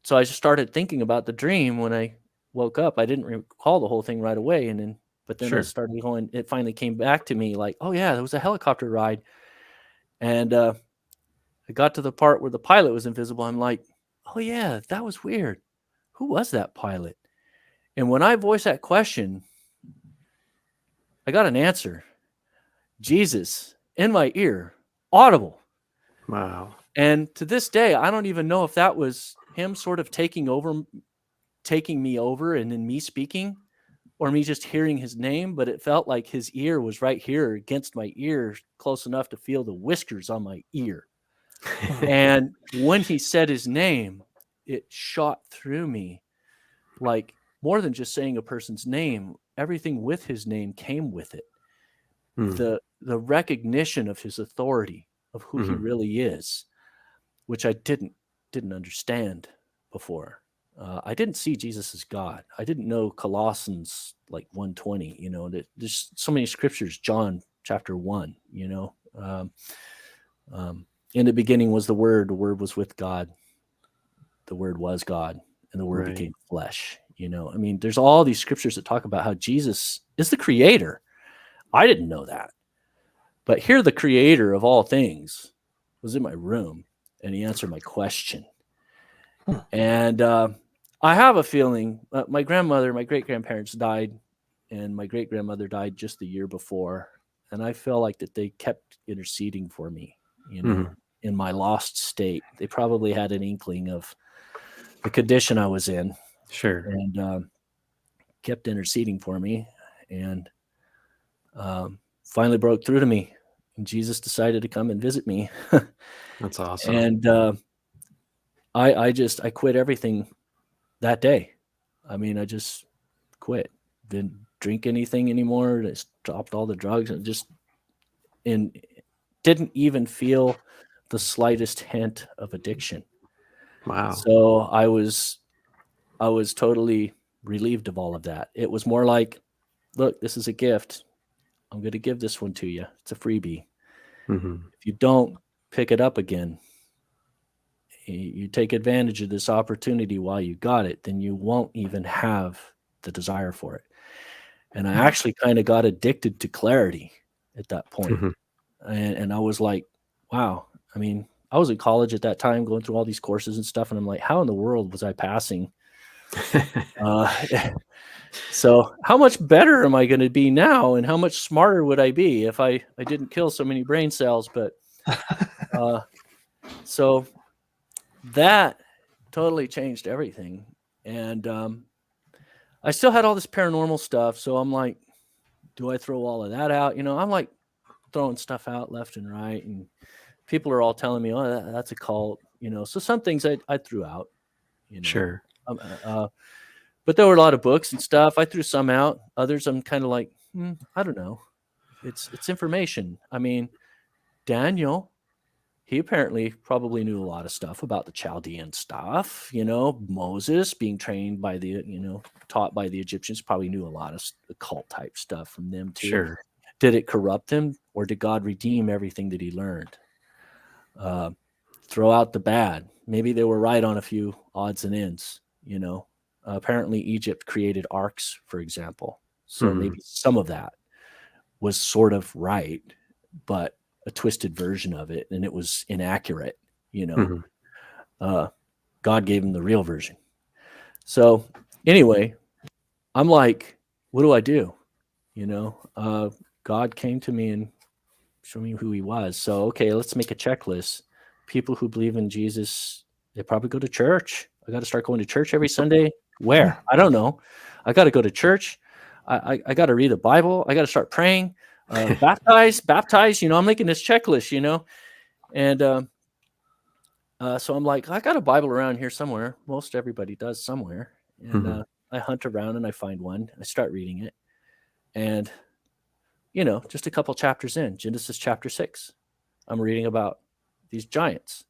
so I just started thinking about the dream when I woke up. I didn't recall the whole thing right away. But then I Sure. started going, it finally came back to me like, oh yeah, there was a helicopter ride. And I got to the part where the pilot was invisible. I'm like, oh yeah, that was weird. Who was that pilot? And when I voiced that question, I got an answer. Jesus in my ear, audible. Wow. And to this day, I don't even know if that was him sort of taking me over and then me speaking, or me just hearing his name, but it felt like his ear was right here against my ear, close enough to feel the whiskers on my ear. And when he said his name, it shot through me like more than just saying a person's name. Everything with his name came with it. The recognition of his authority, of who he really is, which I didn't understand before. I didn't see Jesus as God. I didn't know Colossians like 1:20. There's so many scriptures. John chapter 1. In the beginning was the Word was with God. The Word was God, and the Word became flesh. I mean, there's all these scriptures that talk about how Jesus is the creator. I didn't know that. But here the creator of all things was in my room, and he answered my question. And I have a feeling my great-grandparents died, and my great-grandmother died just the year before. And I feel like that they kept interceding for me, in my lost state. They probably had an inkling of the condition I was in. Sure. And kept interceding for me. And finally broke through to me, and Jesus decided to come and visit me. That's awesome. And I quit everything that day. I mean, I just quit. Didn't drink anything anymore. Just dropped all the drugs and didn't even feel the slightest hint of addiction. Wow. So I was totally relieved of all of that. It was more like, look, this is a gift. I'm going to give this one to you. It's a freebie. If you don't pick it up again, you take advantage of this opportunity while you got it, then you won't even have the desire for it. And I actually kind of got addicted to clarity at that point. And I was like, wow. I mean, I was in college at that time going through all these courses and stuff. And I'm like, how in the world was I passing? So how much better am I going to be now? And how much smarter would I be if I didn't kill so many brain cells? But so that totally changed everything. And I still had all this paranormal stuff. So I'm like, do I throw all of that out? I'm like throwing stuff out left and right. And people are all telling me, oh, that's a cult. So some things I threw out. Sure. But there were a lot of books and stuff. I threw some out. Others I'm kind of like, I don't know. It's information. I mean, Daniel, he apparently probably knew a lot of stuff about the Chaldean stuff. Moses being trained by taught by the Egyptians, probably knew a lot of occult type stuff from them too. Sure. Did it corrupt him, or did God redeem everything that he learned? Throw out the bad. Maybe they were right on a few odds and ends, apparently Egypt created arcs, for example. So maybe some of that was sort of right, but a twisted version of it, and it was inaccurate. God gave him the real version. So anyway, I'm like, what do I do? God came to me and showed me who he was. So, okay, let's make a checklist. People who believe in Jesus, they probably go to church. I got to start going to church every Sunday. Where? I don't know. I got to go to church. I got to read the Bible. I got to start praying. Baptize. I'm making this checklist, and so I'm like, I got a Bible around here somewhere. Most everybody does somewhere. And I hunt around and I find one. I start reading it. And, just a couple chapters in, Genesis chapter 6, I'm reading about these giants.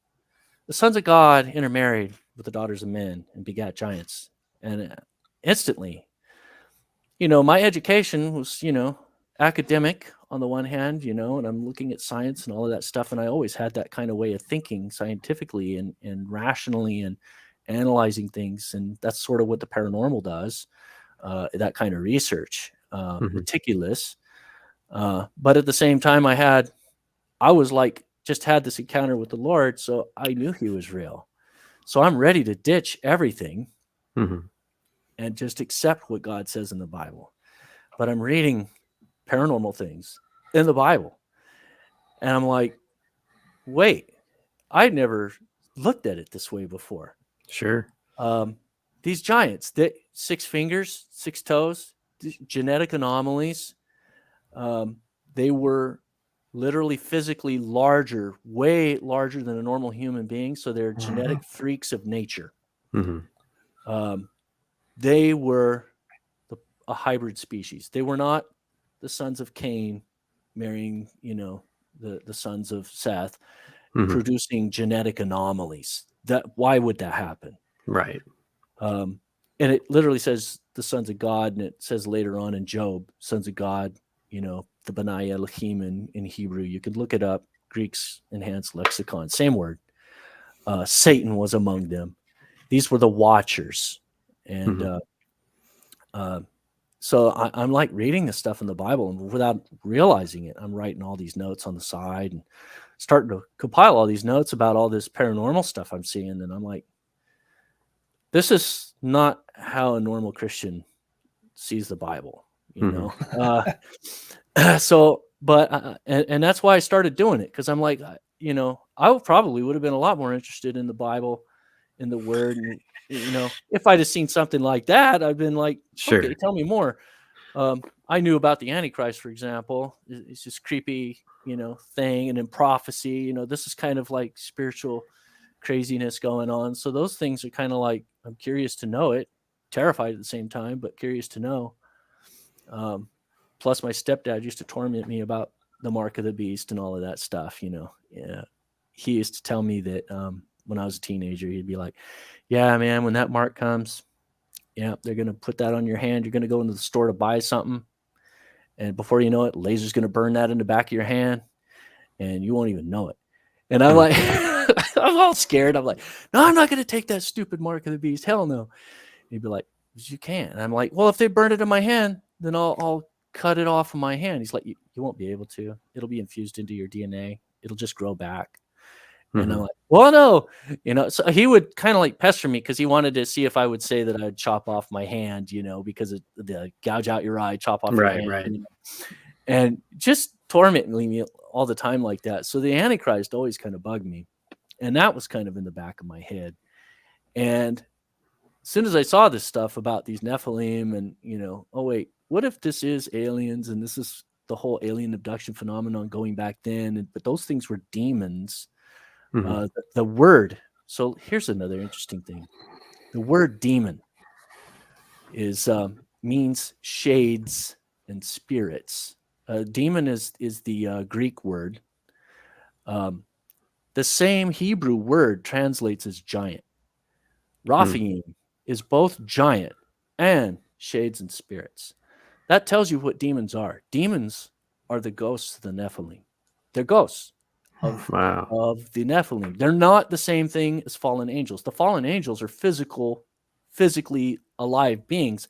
The sons of God intermarried with the daughters of men and begat giants. And instantly, my education was, academic on the one hand, and I'm looking at science and all of that stuff. And I always had that kind of way of thinking scientifically and rationally and analyzing things. And that's sort of what the paranormal does, that kind of research, meticulous. But at the same time, I was like, just had this encounter with the Lord. So I knew he was real. So I'm ready to ditch everything and just accept what God says in the Bible. But I'm reading paranormal things in the Bible. And I'm like, wait, I'd never looked at it this way before. Sure. These giants, 6 fingers, 6 toes, genetic anomalies. They were literally physically larger, way larger than a normal human being. So they're genetic freaks of nature. They were a hybrid species. They were not the sons of Cain marrying, the sons of Seth, producing genetic anomalies. Why would that happen? Right. And it literally says the sons of God, and it says later on in Job, sons of God, the B'nai Elohim in Hebrew. You could look it up, Greek's Enhanced Lexicon, same word. Satan was among them. These were the watchers. And so I'm like reading this stuff in the Bible, and without realizing it, I'm writing all these notes on the side and starting to compile all these notes about all this paranormal stuff I'm seeing. And I'm like, this is not how a normal Christian sees the Bible, So, but, and that's why I started doing it. Cause I'm like, I probably would have been a lot more interested in the Bible, in the word. And, if I'd have seen something like that, I'd been like, Sure. Okay, tell me more. I knew about the Antichrist, for example. It's this creepy, thing. And in prophecy, this is kind of like spiritual craziness going on. So those things are kind of like, I'm curious to know it, terrified at the same time, but curious to know. Plus my stepdad used to torment me about the mark of the beast and all of that stuff. He used to tell me that, when I was a teenager, he'd be like, yeah, man, when that mark comes, they're going to put that on your hand. You're going to go into the store to buy something. And before you know it, laser's going to burn that in the back of your hand and you won't even know it. And I'm like, I'm all scared. I'm like, no, I'm not going to take that stupid mark of the beast. Hell no. And he'd be like, you can't. And I'm like, well, if they burn it in my hand, then I'll cut it off of my hand. He's like, you won't be able to. It'll be infused into your DNA. It'll just grow back. And I'm like, well, no, so he would kind of like pester me because he wanted to see if I would say that I'd chop off my hand, because of the gouge out your eye, chop off your hand, right. And just tormenting me all the time like that. So the Antichrist always kind of bugged me. And that was kind of in the back of my head. And as soon as I saw this stuff about these Nephilim and, oh, wait, what if this is aliens and this is the whole alien abduction phenomenon going back then? But those things were demons. The word. So here's another interesting thing. The word demon means shades and spirits. Demon is the Greek word. The same Hebrew word translates as giant. Raphaim is both giant and shades and spirits. That tells you what demons are. Demons are the ghosts of the Nephilim. They're ghosts of the Nephilim. They're not the same thing as fallen angels. The fallen angels are physically alive beings.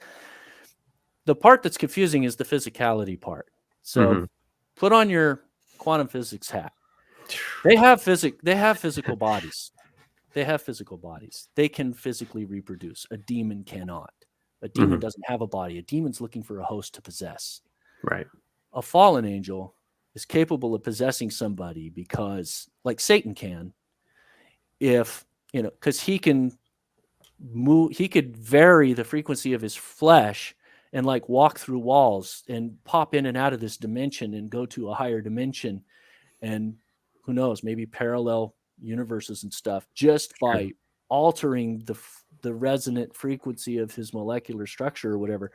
The part that's confusing is the physicality part. So put on your quantum physics hat. They have physical bodies. They can physically reproduce. A demon cannot. A demon doesn't have a body. A demon's looking for a host to possess. Right. a fallen angel is capable of possessing somebody because, like Satan can, if, because he can move, he could vary the frequency of his flesh and like walk through walls and pop in and out of this dimension and go to a higher dimension, and who knows, maybe parallel universes and stuff, just by altering the resonant frequency of his molecular structure or whatever.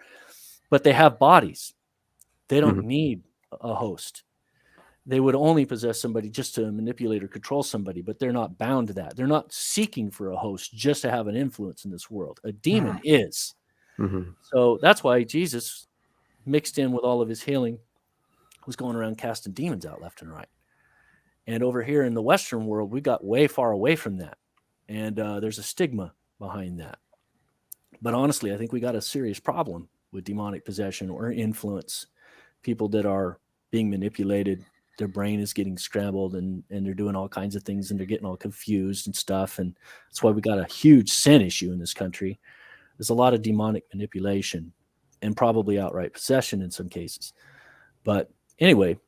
But they have bodies. They don't need a host. They would only possess somebody just to manipulate or control somebody, but they're not bound to that. They're not seeking for a host just to have an influence in this world. A demon is. So that's why Jesus, mixed in with all of his healing, was going around casting demons out left and right. And over here in the Western world, we got way far away from that. And there's a stigma behind that. But honestly, I think we got a serious problem with demonic possession or influence. People that are being manipulated, their brain is getting scrambled, and they're doing all kinds of things, and they're getting all confused and stuff. And that's why we got a huge sin issue in this country. There's a lot of demonic manipulation and probably outright possession in some cases. But anyway,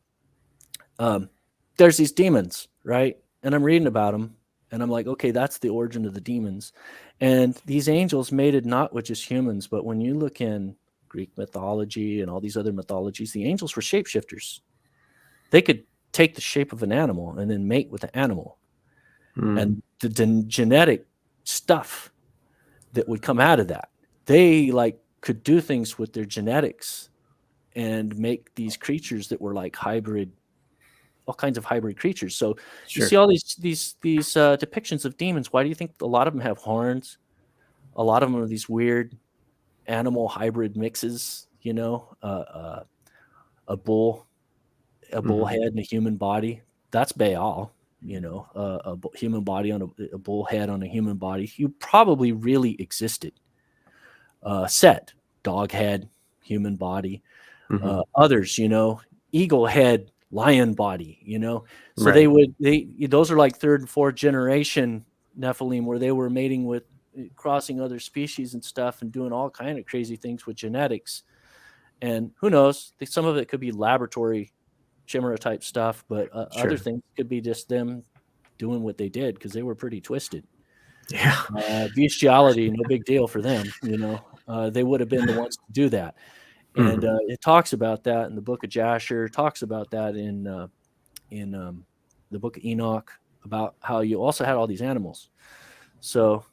there's these demons, right? And I'm reading about them, and I'm like, okay, that's the origin of the demons. And these angels mated not with just humans, but when you look in Greek mythology and all these other mythologies, the angels were shapeshifters. They could take the shape of an animal and then mate with the animal. And the genetic stuff that would come out of that, they like could do things with their genetics and make these creatures that were like hybrid, all kinds of hybrid creatures. So you see all these depictions of demons. Why do you think a lot of them have horns? A lot of them are these weird animal hybrid mixes, a bull head and a human body. That's Baal, a human body on a bull head on a human body. He probably really existed. Set, dog head, human body. Others, eagle head, lion body, So those are like third and fourth generation Nephilim, where they were mating with, crossing other species and stuff, and doing all kind of crazy things with genetics. And who knows, some of it could be laboratory chimera type stuff, but other things could be just them doing what they did, because they were pretty twisted. Bestiality, no big deal for them. They would have been the ones to do that. And it talks about that in the book of Jasher, talks about that in the book of Enoch, about how you also had all these animals. So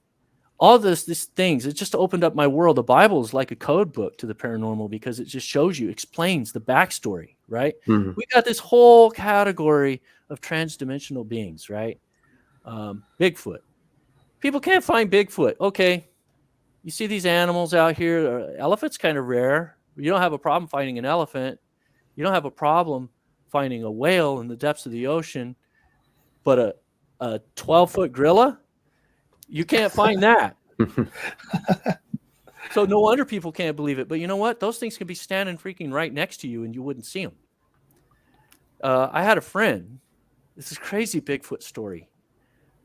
all these things, it just opened up my world. The Bible is like a code book to the paranormal, because it just shows you, explains the backstory, right? We got this whole category of transdimensional beings, right? Bigfoot. People can't find Bigfoot. Okay, you see these animals out here. Elephant's kind of rare. You don't have a problem finding an elephant. You don't have a problem finding a whale in the depths of the ocean. But a 12-foot gorilla, you can't find that. So no wonder people can't believe it. But you know what? Those things can be standing freaking right next to you, and you wouldn't see them. I had a friend. This is crazy Bigfoot story.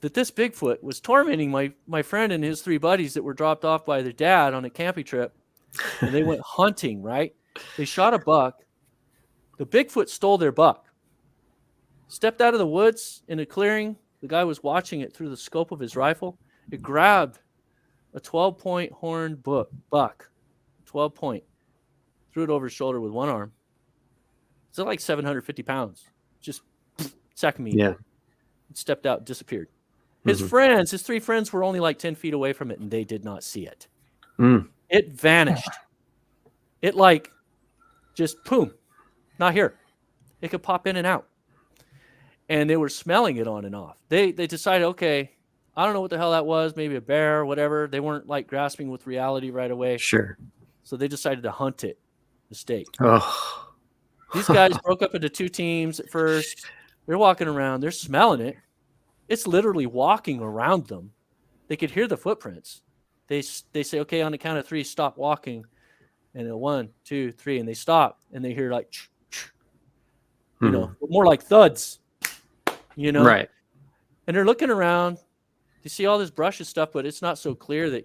That this Bigfoot was tormenting my friend and his 3 buddies that were dropped off by their dad on a camping trip. And they went hunting, right? They shot a buck. The Bigfoot stole their buck. Stepped out of the woods in a clearing. The guy was watching it through the scope of his rifle. It grabbed a 12-point horned buck. 12-point. Threw it over his shoulder with one arm. It's like 750 pounds. Just sack meat. Yeah. Stepped out, disappeared. His friends, his 3 friends, were only like 10 feet away from it, and they did not see it. It vanished. It like just boom, not here. It could pop in and out. And they were smelling it on and off. They decided, okay, I don't know what the hell that was, maybe a bear or whatever. They weren't like grasping with reality right away. Sure. So they decided to hunt it. Mistake. Oh. These guys broke up into 2 teams at first. They're walking around. They're smelling it. It's literally walking around them. They could hear the footprints. They say, okay, on the count of 3, stop walking. And 1, 2, 3, and they stop. And they hear like, more like thuds, Right. And they're looking around. You see all this brush and stuff, but it's not so clear that,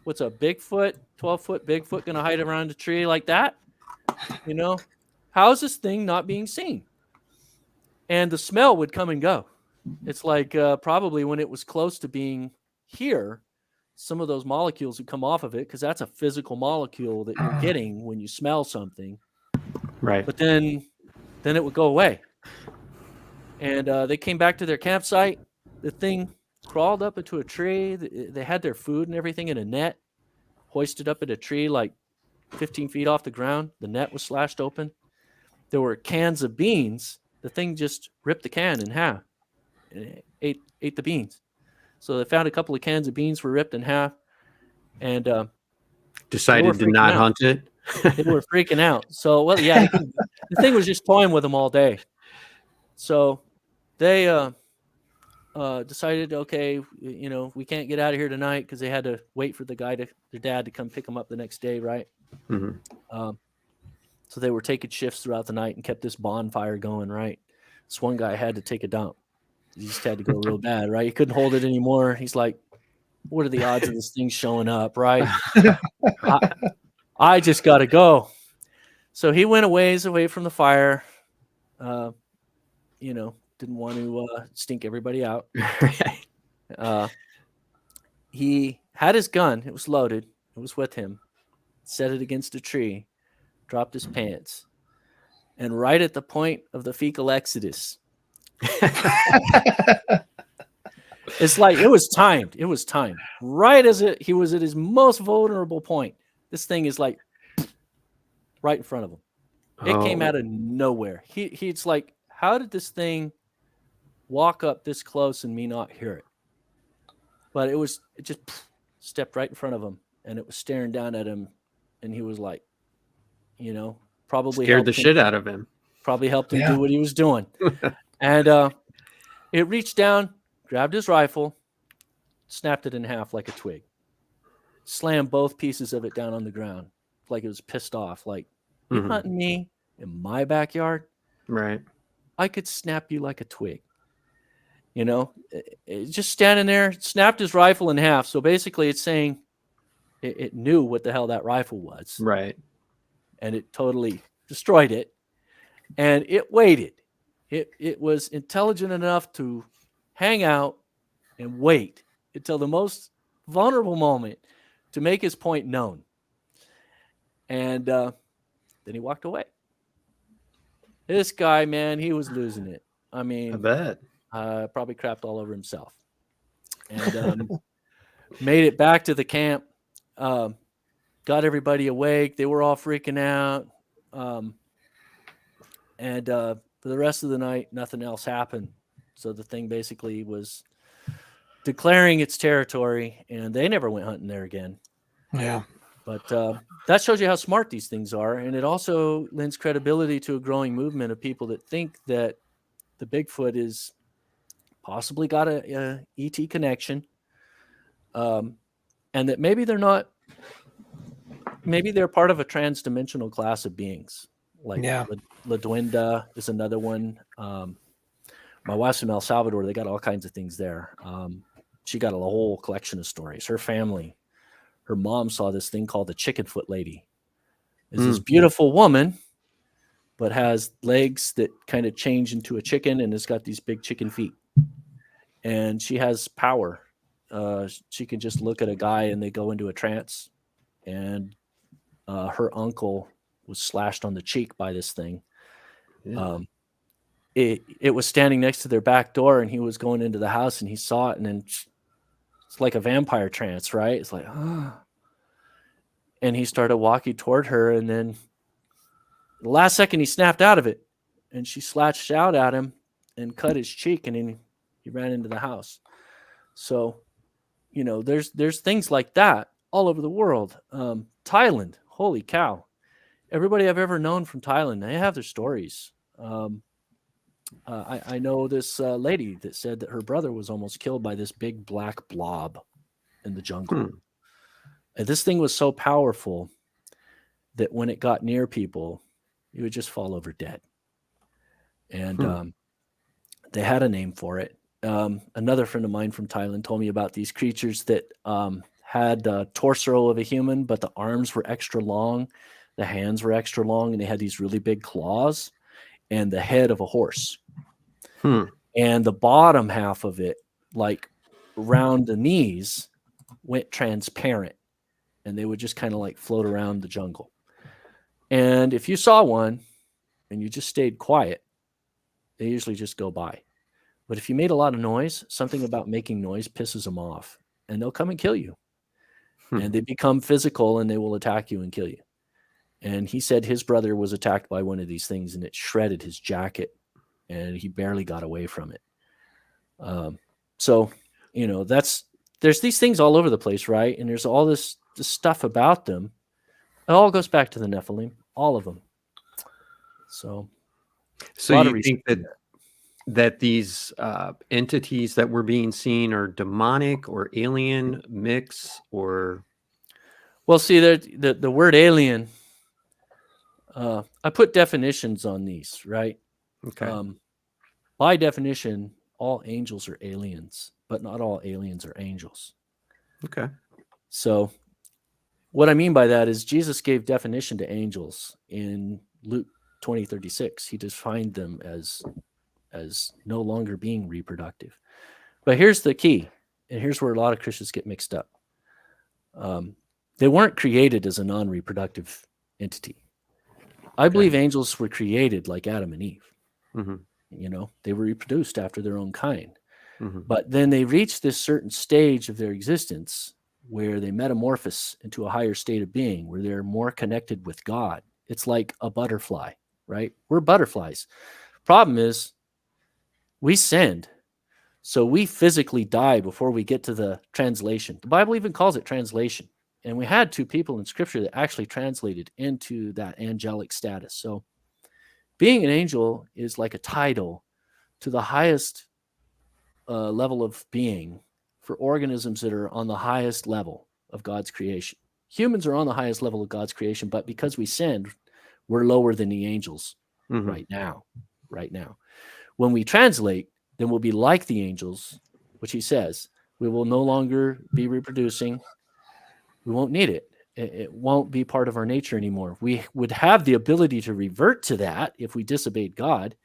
what's a Bigfoot, 12-foot Bigfoot going to hide around a tree like that? How how is this thing not being seen? And the smell would come and go. It's like probably when it was close to being here, some of those molecules would come off of it, because that's a physical molecule that you're getting when you smell something. Right. But then it would go away. And they came back to their campsite. The thing crawled up into a tree. They had their food and everything in a net, hoisted up in a tree like 15 feet off the ground. The net was slashed open. There were cans of beans. The thing just ripped the can in half and ate the beans. So they found a couple of cans of beans were ripped in half, and decided to not hunt it. They were freaking out. So, well, yeah, the thing was just toying with them all day. So they decided, okay, we can't get out of here tonight, because they had to wait for their dad to come pick them up the next day, right? Mm-hmm. So they were taking shifts throughout the night and kept this bonfire going, right? This one guy had to take a dump. He just had to go real bad, right? He couldn't hold it anymore. He's like, what are the odds of this thing showing up, right? I just got to go. So he went a ways away from the fire. Didn't want to stink everybody out. He had his gun. It was loaded. It was with him. Set it against a tree. Dropped his pants. And right at the point of the fecal exodus, it's like it was timed. It was timed. Right as he was at his most vulnerable point, this thing is like right in front of him. It came out of nowhere. He's like, how did this thing walk up this close and me not hear it? But it just stepped right in front of him, and it was staring down at him, and he was like, probably scared the shit out of him. Probably helped him do what he was doing. And it reached down, grabbed his rifle, snapped it in half like a twig, slammed both pieces of it down on the ground like it was pissed off. Like, you hunting me in my backyard? Right. I could snap you like a twig. Just standing there, snapped his rifle in half. So basically it's saying it knew what the hell that rifle was. Right. And it totally destroyed it. And it waited. It was intelligent enough to hang out and wait until the most vulnerable moment to make his point known. And then he walked away. This guy, man, he was losing it. I mean, I bet. Probably crapped all over himself. And made it back to the camp. Got everybody awake. They were all freaking out. And for the rest of the night, nothing else happened. So the thing basically was declaring its territory, and they never went hunting there again. Yeah. But that shows you how smart these things are. And it also lends credibility to a growing movement of people that think that the Bigfoot is possibly got a ET connection. And that maybe they're not, maybe they're part of a trans-dimensional class of beings. Like La Duenda is another one. My wife's from El Salvador. They got all kinds of things there. She got a whole collection of stories. Her family, her mom saw this thing called the chicken foot lady. It's this beautiful woman, but has legs that kind of change into a chicken, and it's got these big chicken feet. And she has power. She can just look at a guy and they go into a trance. And her uncle was slashed on the cheek by this thing. Yeah. It was standing next to their back door, and he was going into the house, and he saw it, and then it's like a vampire trance, right? It's like, and he started walking toward her, and then the last second he snapped out of it, and she slashed out at him and cut his cheek, and then he ran into the house. So, there's things like that all over the world. Thailand, holy cow. Everybody I've ever known from Thailand, they have their stories. I know this lady that said that her brother was almost killed by this big black blob in the jungle. And this thing was so powerful that when it got near people, it would just fall over dead. And they had a name for it. Another friend of mine from Thailand told me about these creatures that had the torso of a human, but the arms were extra long. The hands were extra long, and they had these really big claws and the head of a horse. And the bottom half of it, like around the knees, went transparent, and they would just kind of like float around the jungle. And if you saw one and you just stayed quiet, they usually just go by. But if you made a lot of noise, something about making noise pisses them off, and they'll come and kill you. And they become physical, and they will attack you and kill you. And he said his brother was attacked by one of these things, and it shredded his jacket, and he barely got away from it. So, you know, there's these things all over the place, right? And there's all this stuff about them. It all goes back to the Nephilim, all of them. So you think that these entities that we're being seen are demonic or alien mix, or? Well, see, the word alien, I put definitions on these, right? Okay. By definition, all angels are aliens, but not all aliens are angels. Okay. So what I mean by that is Jesus gave definition to angels in Luke 20:36. He defined them as no longer being reproductive. But here's the key, and here's where a lot of Christians get mixed up. They weren't created as a non-reproductive entity. I believe angels were created like Adam and Eve. You know, they were reproduced after their own kind. But then they reached this certain stage of their existence where they metamorphose into a higher state of being, where they're more connected with God. It's like a butterfly, right? We're butterflies. Problem is, we sinned. So we physically die before we get to the translation. The Bible even calls it translation. And we had two people in Scripture that actually translated into that angelic status. So being an angel is like a title to the highest level of being for organisms that are on the highest level of God's creation. Humans are on the highest level of God's creation, but because we sinned, we're lower than the angels right now. When we translate, then we'll be like the angels, which he says, we will no longer be reproducing. We won't need it. It won't be part of our nature anymore. We would have the ability to revert to that if we disobeyed God.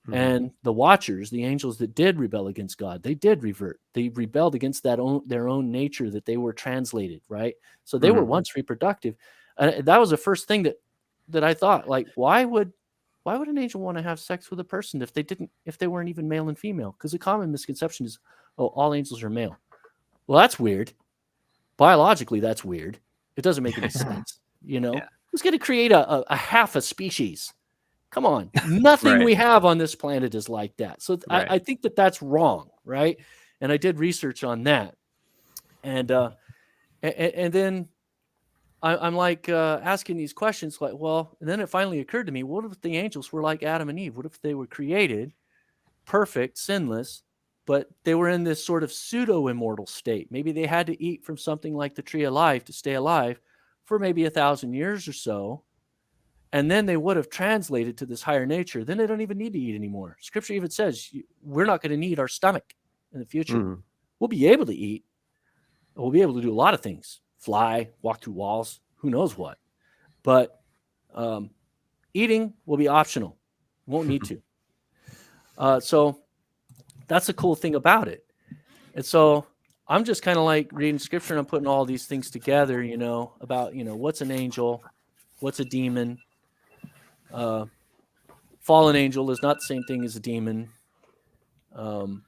And the watchers, the angels that did rebel against God, they did revert. They rebelled against their own nature that they were translated, right? So they were once reproductive. That was the first thing that I thought, like, why would an angel want to have sex with a person if they weren't even male and female? Because the common misconception is, oh, all angels are male. Well, that's weird. Biologically, that's weird. It doesn't make any sense. You know, who's going to create a half a species? Come on. Nothing we have on this planet is like that. So I think that's wrong, right? And I did research on that. And then I'm like asking these questions like, well, and then it finally occurred to me, what if the angels were like Adam and Eve? What if they were created perfect, sinless, but they were in this sort of pseudo-immortal state? Maybe they had to eat from something like the tree of life to stay alive for maybe 1,000 years or so. And then they would have translated to this higher nature. Then they don't even need to eat anymore. Scripture even says we're not going to need our stomach in the future. We'll be able to eat. We'll be able to do a lot of things. Fly, walk through walls, who knows what. But eating will be optional. Won't need to. So that's the cool thing about it. And so I'm just kind of like reading Scripture, and I'm putting all these things together, you know, about, you know, what's an angel, what's a demon. Fallen angel is not the same thing as a demon. Then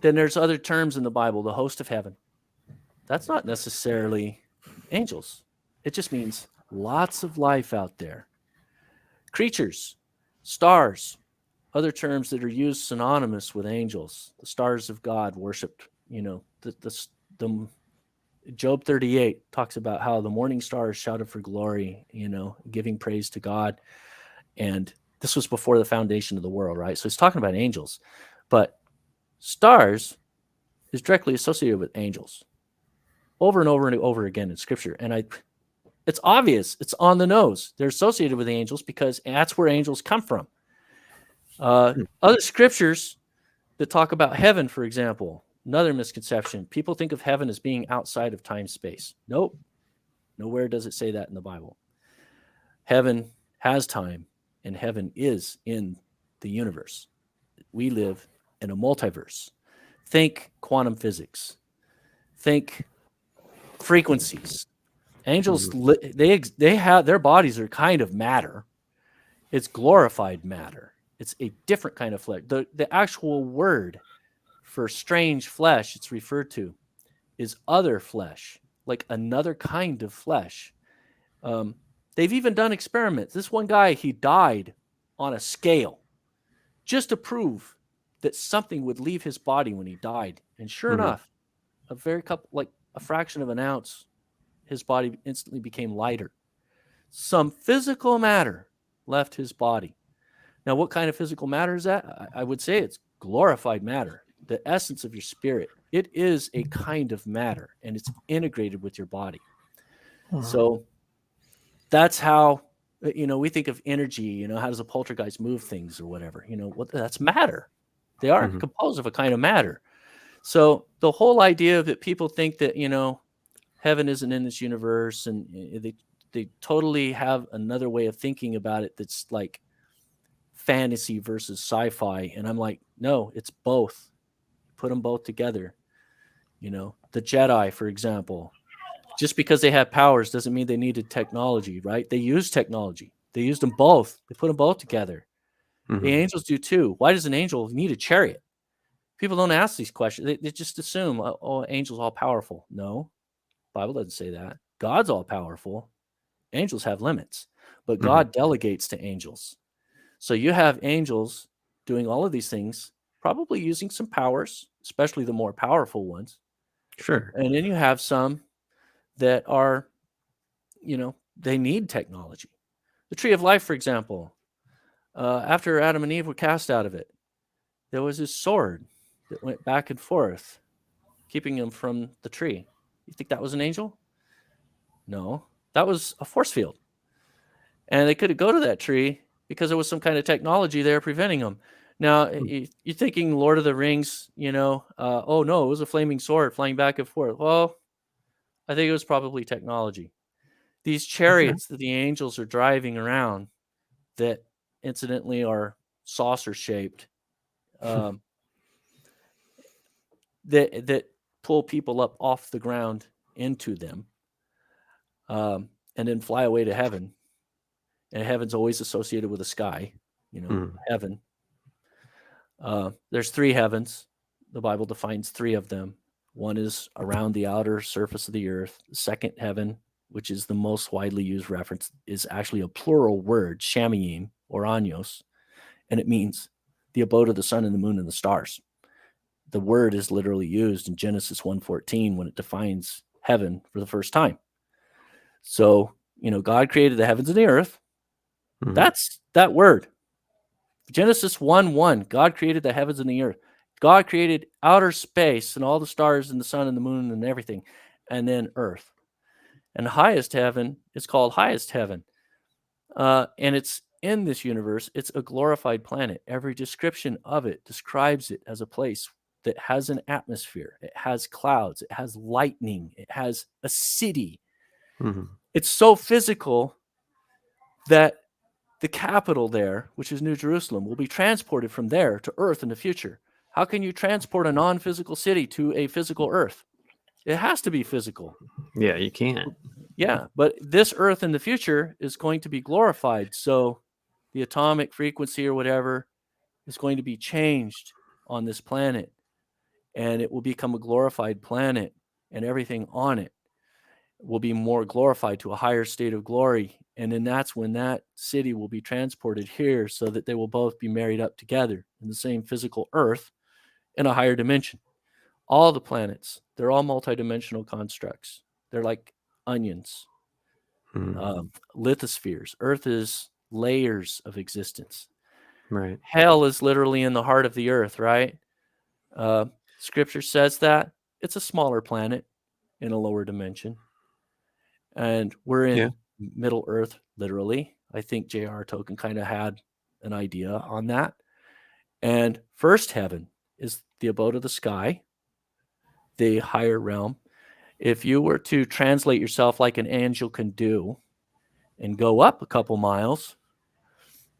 there's other terms in the Bible, the host of heaven. That's not necessarily angels. It just means lots of life out there. Creatures, stars, other terms that are used synonymous with angels. The stars of God worshipped, you know, the Job 38 talks about how the morning stars shouted for glory, you know, giving praise to God. And this was before the foundation of the world, right? So he's talking about angels. But stars is directly associated with angels over and over and over again in Scripture. And it's obvious. It's on the nose. They're associated with angels because that's where angels come from. Other scriptures that talk about heaven, for example, another misconception. People think of heaven as being outside of time-space. Nope. Nowhere does it say that in the Bible. Heaven has time, and heaven is in the universe. We live in a multiverse. Think quantum physics. Think frequencies. Angels, they have their bodies are kind of matter. It's glorified matter. It's a different kind of flesh. The actual word for strange flesh it's referred to is other flesh, like another kind of flesh. They've even done experiments. This one guy, he died on a scale just to prove that something would leave his body when he died. And sure enough, like a fraction of an ounce, his body instantly became lighter. Some physical matter left his body. Now, what kind of physical matter is that? I would say it's glorified matter, the essence of your spirit. It is a kind of matter, and it's integrated with your body. So that's how, we think of energy, how does a poltergeist move things or whatever? That's matter. They are composed of a kind of matter. So the whole idea that people think that, heaven isn't in this universe, and they totally have another way of thinking about it that's like fantasy versus sci-fi. And I'm like, no, it's both. Put them both together. The Jedi, for example, just because they have powers doesn't mean they needed technology, right? They used technology. They used them both. They put them both together. The angels do too. Why does an angel need a chariot? People don't ask these questions. They just assume, oh, angels all powerful. No, Bible doesn't say that. God's all powerful. Angels have limits, but God delegates to angels. So you have angels doing all of these things, probably using some powers, especially the more powerful ones. Sure. And then you have some that are, they need technology. The tree of life, for example, after Adam and Eve were cast out of it, there was this sword that went back and forth, keeping them from the tree. You think that was an angel? No, that was a force field. And they couldn't go to that tree because there was some kind of technology there preventing them. Now, you're thinking Lord of the Rings, oh no, it was a flaming sword flying back and forth. Well, I think it was probably technology. These chariots that the angels are driving around that incidentally are saucer shaped, that pull people up off the ground into them, and then fly away to heaven. And heaven's always associated with the sky, heaven. There's three heavens. The Bible defines three of them. One is around the outer surface of the earth. The second heaven, which is the most widely used reference, is actually a plural word, shamayim or anyos, and it means the abode of the sun and the moon and the stars. The word is literally used in Genesis 1:14 when it defines heaven for the first time. So, God created the heavens and the earth. That's that word. Genesis 1:1, God created the heavens and the earth. God created outer space and all the stars and the sun and the moon and everything, and then earth. And the highest heaven is called highest heaven. And it's in this universe. It's a glorified planet. Every description of it describes it as a place that has an atmosphere. It has clouds. It has lightning. It has a city. It's so physical that the capital there, which is New Jerusalem, will be transported from there to earth in the future. How can you transport a non-physical city to a physical earth? It has to be physical. Yeah, you can't. Yeah, but this earth in the future is going to be glorified. So the atomic frequency or whatever is going to be changed on this planet, and it will become a glorified planet, and everything on it will be more glorified to a higher state of glory. And then that's when that city will be transported here so that they will both be married up together in the same physical earth in a higher dimension. All the planets, they're all multidimensional constructs. They're like onions, lithospheres. Earth is layers of existence. Right. Hell is literally in the heart of the earth, right? Scripture says that it's a smaller planet in a lower dimension. And we're in Middle Earth, literally. I think J.R. Tolkien kind of had an idea on that. And first heaven is the abode of the sky, the higher realm. If you were to translate yourself like an angel can do and go up a couple miles,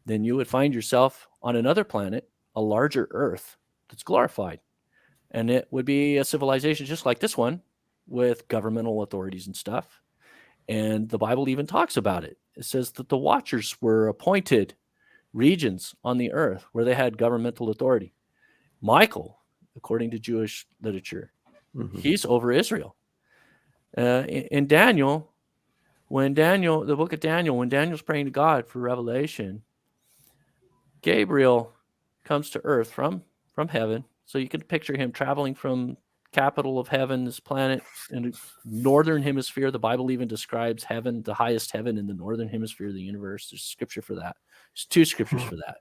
then you would find yourself on another planet, a larger Earth that's glorified. And it would be a civilization just like this one with governmental authorities and stuff. And the Bible even talks about it. It says that the watchers were appointed regions on the earth where they had governmental authority. Michael, according to Jewish literature, he's over Israel. In Daniel, the book of Daniel, when Daniel's praying to God for revelation, Gabriel comes to earth from heaven. So you can picture him traveling from capital of heaven, this planet in the northern hemisphere. The Bible even describes heaven, the highest heaven in the northern hemisphere of the universe. There's scripture for that. There's 2 scriptures for that.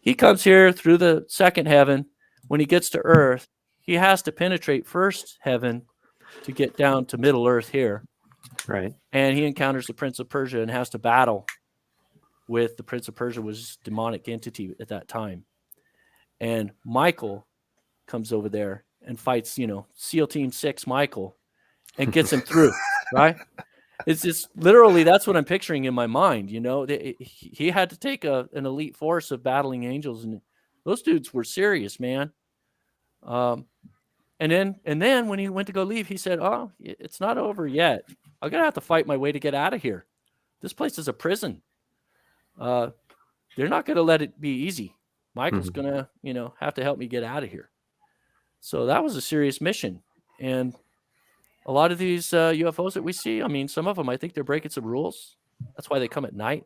He comes here through the second heaven. When he gets to earth, he has to penetrate first heaven to get down to Middle Earth here. Right. And he encounters the Prince of Persia and has to battle with the Prince of Persia, was a demonic entity at that time. And Michael comes over there and fights, SEAL Team 6 Michael, and gets him through, right? It's just literally, that's what I'm picturing in my mind. He had to take an elite force of battling angels, and those dudes were serious, man. And then when he went to go leave, he said, "Oh, it's not over yet. I'm gonna have to fight my way to get out of here. This place is a prison. They're not gonna let it be easy. Michael's gonna, have to help me get out of here." So that was a serious mission. And a lot of these UFOs that we see, some of them, I think they're breaking some rules. That's why they come at night.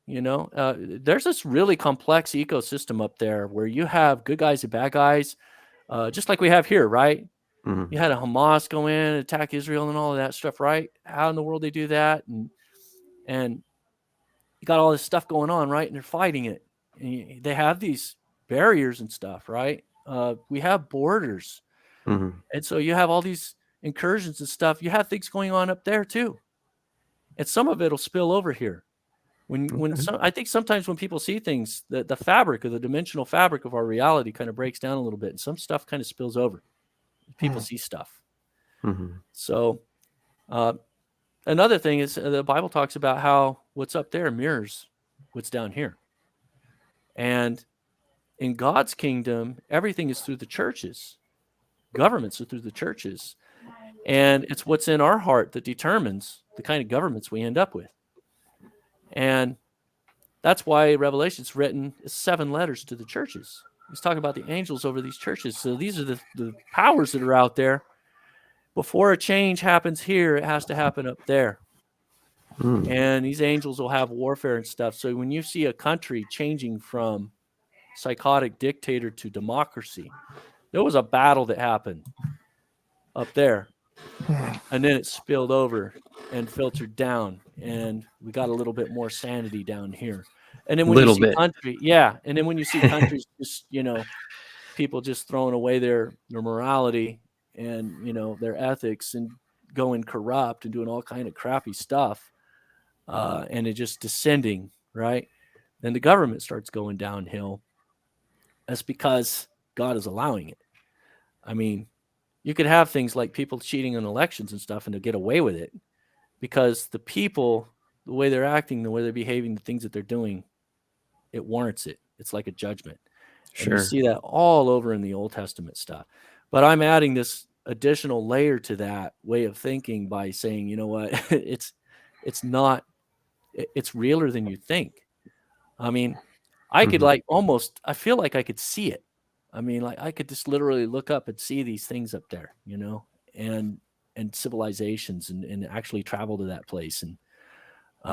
There's this really complex ecosystem up there where you have good guys and bad guys, just like we have here, right? You had a Hamas go in and attack Israel and all of that stuff, right? How in the world they do that? And you got all this stuff going on, right? And they're fighting it. And they have these barriers and stuff, right? We have borders. And so you have all these incursions and stuff. You have things going on up there too. And some of it will spill over here. I think sometimes when people see things, the fabric, or the dimensional fabric of our reality kind of breaks down a little bit, and some stuff kind of spills over. People see stuff. So another thing is the Bible talks about how what's up there mirrors what's down here. And in God's kingdom, everything is through the churches. Governments are through the churches. And it's what's in our heart that determines the kind of governments we end up with. And that's why Revelation's written 7 letters to the churches. He's talking about the angels over these churches. So these are the powers that are out there. Before a change happens here, it has to happen up there. And these angels will have warfare and stuff. So when you see a country changing from psychotic dictator to democracy, there was a battle that happened up there. And then it spilled over and filtered down, and we got a little bit more sanity down here. And then when you see countries just, people just throwing away their morality and, their ethics and going corrupt and doing all kind of crappy stuff, and it just descending, right? Then the government starts going downhill. That's because God is allowing it. You could have things like people cheating in elections and stuff, and they'll get away with it because the people, the way they're acting, the way they're behaving, the things that they're doing, it warrants it. It's like a judgment. Sure. And you see that all over in the Old Testament stuff. But I'm adding this additional layer to that way of thinking by saying, you know what, it's realer than you think. I could I feel like I could see it. I could just literally look up and see these things up there, and civilizations and actually travel to that place. And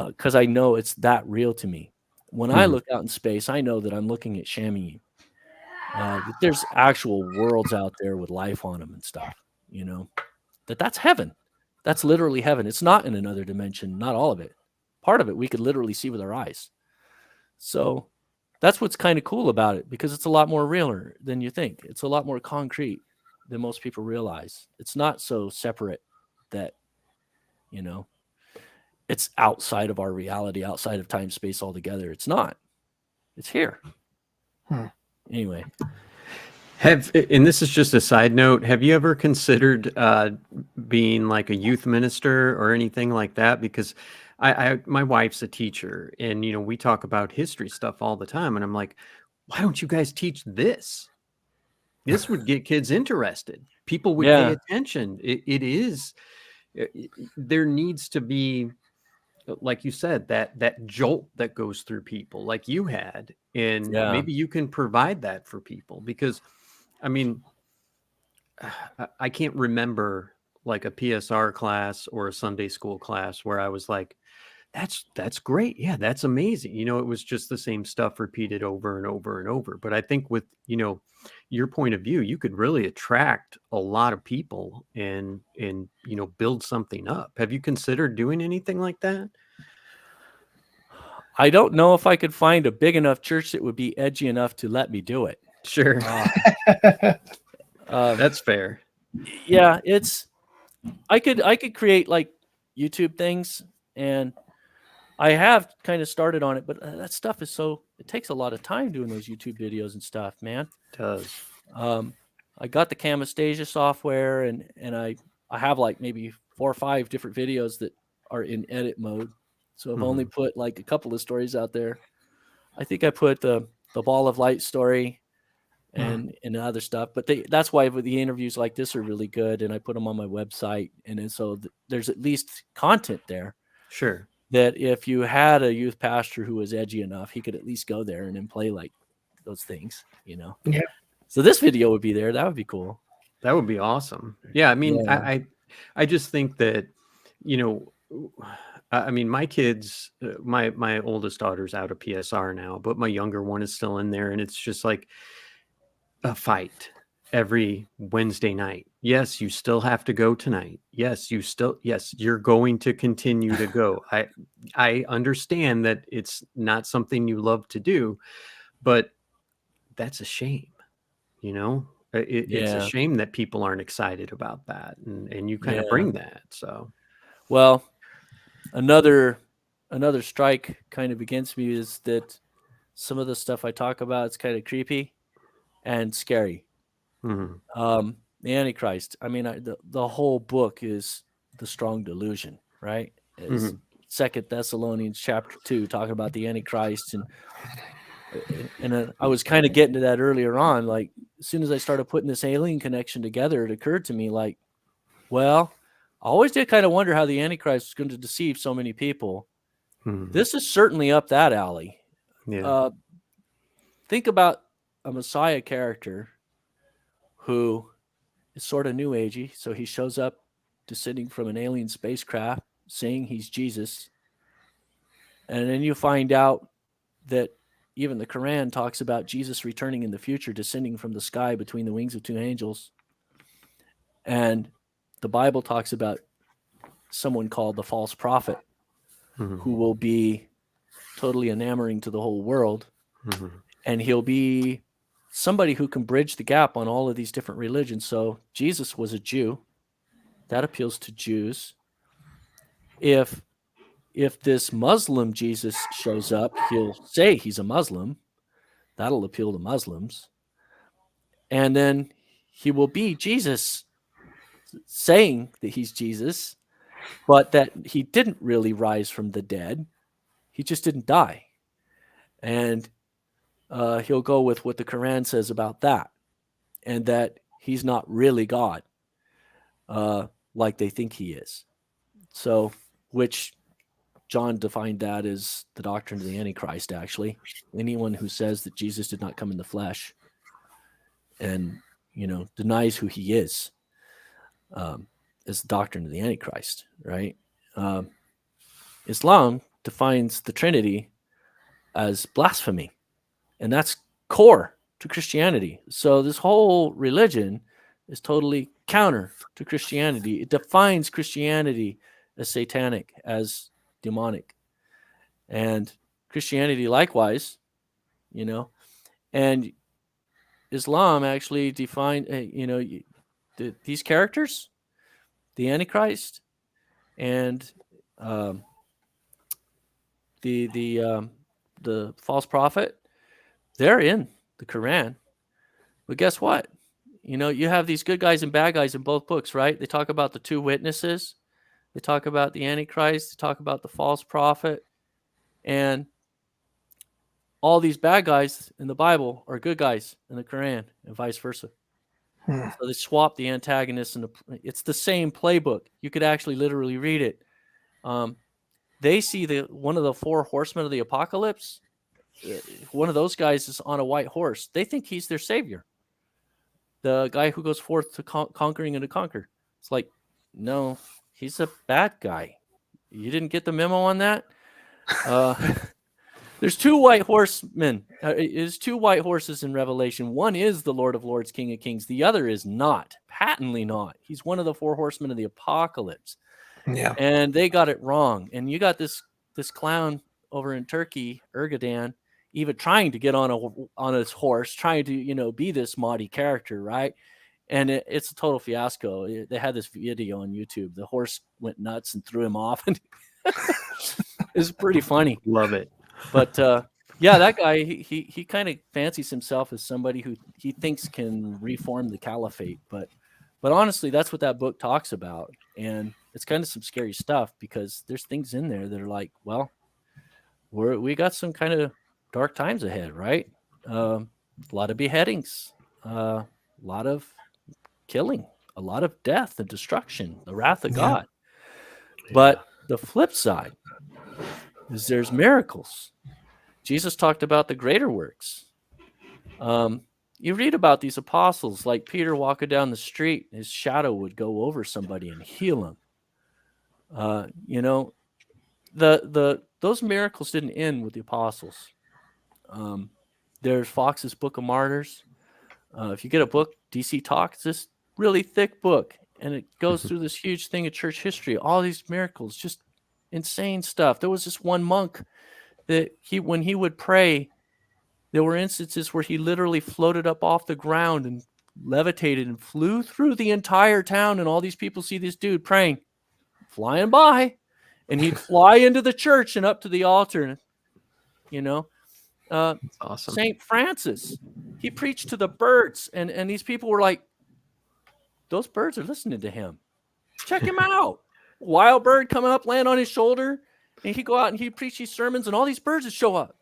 because I know it's that real to me. When I look out in space, I know that I'm looking at Shamu. That there's actual worlds out there with life on them and stuff, that's heaven. That's literally heaven. It's not in another dimension, not all of it. Part of it we could literally see with our eyes. So that's what's kind of cool about it, because it's a lot more realer than you think. It's a lot more concrete than most people realize. It's not so separate that, it's outside of our reality, outside of time, space altogether. It's not. It's here. Anyway. And this is just a side note, have you ever considered being like a youth minister or anything like that? Because my wife's a teacher, and we talk about history stuff all the time, and I'm like, why don't you guys teach this? This would get kids interested. People would pay attention. It is. There needs to be, like you said, that jolt that goes through people, like you had, and maybe you can provide that for people, because, I mean, I can't remember like a PSR class or a Sunday school class where I was like, that's great. Yeah, that's amazing. It was just the same stuff repeated over and over and over. But I think with, your point of view, you could really attract a lot of people and build something up. Have you considered doing anything like that? I don't know if I could find a big enough church that would be edgy enough to let me do it. Sure. That's fair. Yeah, I could create like YouTube things, and I have kind of started on it, but that stuff is it takes a lot of time doing those YouTube videos and stuff, man. It does. I got the Camtasia software, and I have like maybe 4 or 5 different videos that are in edit mode. So I've only put like a couple of stories out there. I think I put the Ball of Light story and other stuff, but that's why the interviews like this are really good, and I put them on my website, and then so there's at least content there. Sure. That if you had a youth pastor who was edgy enough, he could at least go there and then play like those things, Yeah. So this video would be there. That would be cool. That would be awesome. Yeah. I mean, I just think that, I mean, my kids, my oldest daughter's out of PSR now, but my younger one is still in there, and it's just like a fight every Wednesday night. Yes, you still have to go tonight. Yes, you're going to continue to go. I understand that it's not something you love to do, but that's a shame. It's a shame that people aren't excited about that, and you kind of bring that. So, well, another strike kind of against me is that some of the stuff I talk about, it's kind of creepy and scary. The Antichrist. I mean, the whole book is the strong delusion, right? It's 2 Thessalonians chapter 2, talking about the Antichrist, and I was kind of getting to that earlier on. Like, as soon as I started putting this alien connection together, it occurred to me, like, well, I always did kind of wonder how the Antichrist was going to deceive so many people. This is certainly up that alley. Yeah. Think about a Messiah character who is sort of new agey. So he shows up descending from an alien spacecraft saying he's Jesus. And then you find out that even the Quran talks about Jesus returning in the future, descending from the sky between the wings of 2 angels. And the Bible talks about someone called the false prophet who will be totally enamoring to the whole world. And he'll be somebody who can bridge the gap on all of these different religions. So Jesus was a Jew. That appeals to Jews. If this Muslim Jesus shows up, he'll say he's a Muslim. That'll appeal to Muslims. And then he will be Jesus, saying that he's Jesus, but that he didn't really rise from the dead. He just didn't die. And he'll go with what the Quran says about that, and that he's not really God, like they think he is. So, which John defined that as the doctrine of the Antichrist, actually. Anyone who says that Jesus did not come in the flesh and, denies who he is the doctrine of the Antichrist, right? Islam defines the Trinity as blasphemy, and that's core to Christianity. So this whole religion is totally counter to Christianity. It defines Christianity as satanic, as demonic, and Christianity likewise, and Islam actually defined, these characters, the Antichrist and the false prophet, they're in the Quran. But guess what? You have these good guys and bad guys in both books, right? They talk about the 2 witnesses. They talk about the Antichrist. They talk about the false prophet. And all these bad guys in the Bible are good guys in the Quran, and vice versa. So they swap the antagonists, and it's the same playbook. You could actually literally read it. They see one of the 4 horsemen of the apocalypse. One of those guys is on a white horse. They think he's their savior. The guy who goes forth to conquering and to conquer. It's like, no, he's a bad guy. You didn't get the memo on that? There's 2 white horsemen. There's 2 white horses in Revelation. One is the Lord of Lords, King of Kings. The other is not, patently not. He's one of the 4 horsemen of the apocalypse. Yeah. And they got it wrong. And you got this clown over in Turkey, Erdogan, even trying to get on his horse, trying to, be this Mahdi character, right? And it's a total fiasco. They had this video on YouTube. The horse went nuts and threw him off. And it's pretty funny. Love it. But yeah, that guy, he kind of fancies himself as somebody who he thinks can reform the caliphate. But honestly, that's what that book talks about. And it's kind of some scary stuff, because there's things in there that are like, well, we got some kind of dark times ahead, right? A lot of beheadings, a lot of killing, a lot of death and destruction, the wrath of God. But the flip side is there's miracles. Jesus talked about the greater works. You read about these apostles, like Peter walking down the street, his shadow would go over somebody and heal him. Those miracles didn't end with the apostles. There's Fox's Book of Martyrs. If you get a book, DC Talk, it's this really thick book, and it goes through this huge thing of church history, all these miracles, just insane stuff. There was this one monk that when he would pray, there were instances where he literally floated up off the ground and levitated and flew through the entire town, and all these people see this dude praying, flying by, and he'd fly into the church and up to the altar. Awesome. St. Francis, he preached to the birds, and these people were like, those birds are listening to him. Check him out. Wild bird coming up, land on his shoulder, and he'd go out and he'd preach these sermons, and all these birds would show up,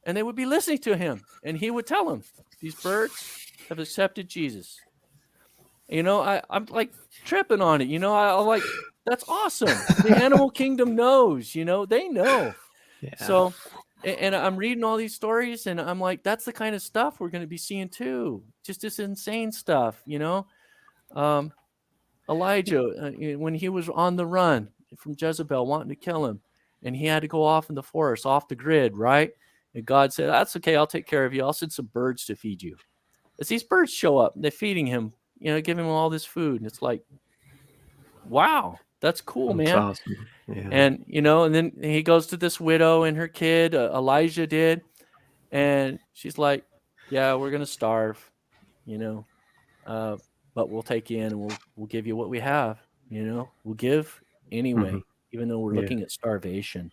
and they would be listening to him, and he would tell them, these birds have accepted Jesus. I'm like tripping on it. I'm like, that's awesome. The animal kingdom knows, they know. Yeah. So, and I'm reading all these stories, and I'm like, that's the kind of stuff we're going to be seeing too. Just this insane stuff, Elijah, when he was on the run from Jezebel wanting to kill him, and he had to go off in the forest, off the grid, right? And God said, that's okay, I'll take care of you. I'll send some birds to feed you. As these birds show up, they're feeding him, giving him all this food. And it's like, wow, that's cool, that's man. Awesome. Yeah. And, and then he goes to this widow and her kid, Elijah did. And she's like, yeah, we're going to starve, but we'll take you in, and we'll give you what we have, we'll give anyway, even though we're looking at starvation.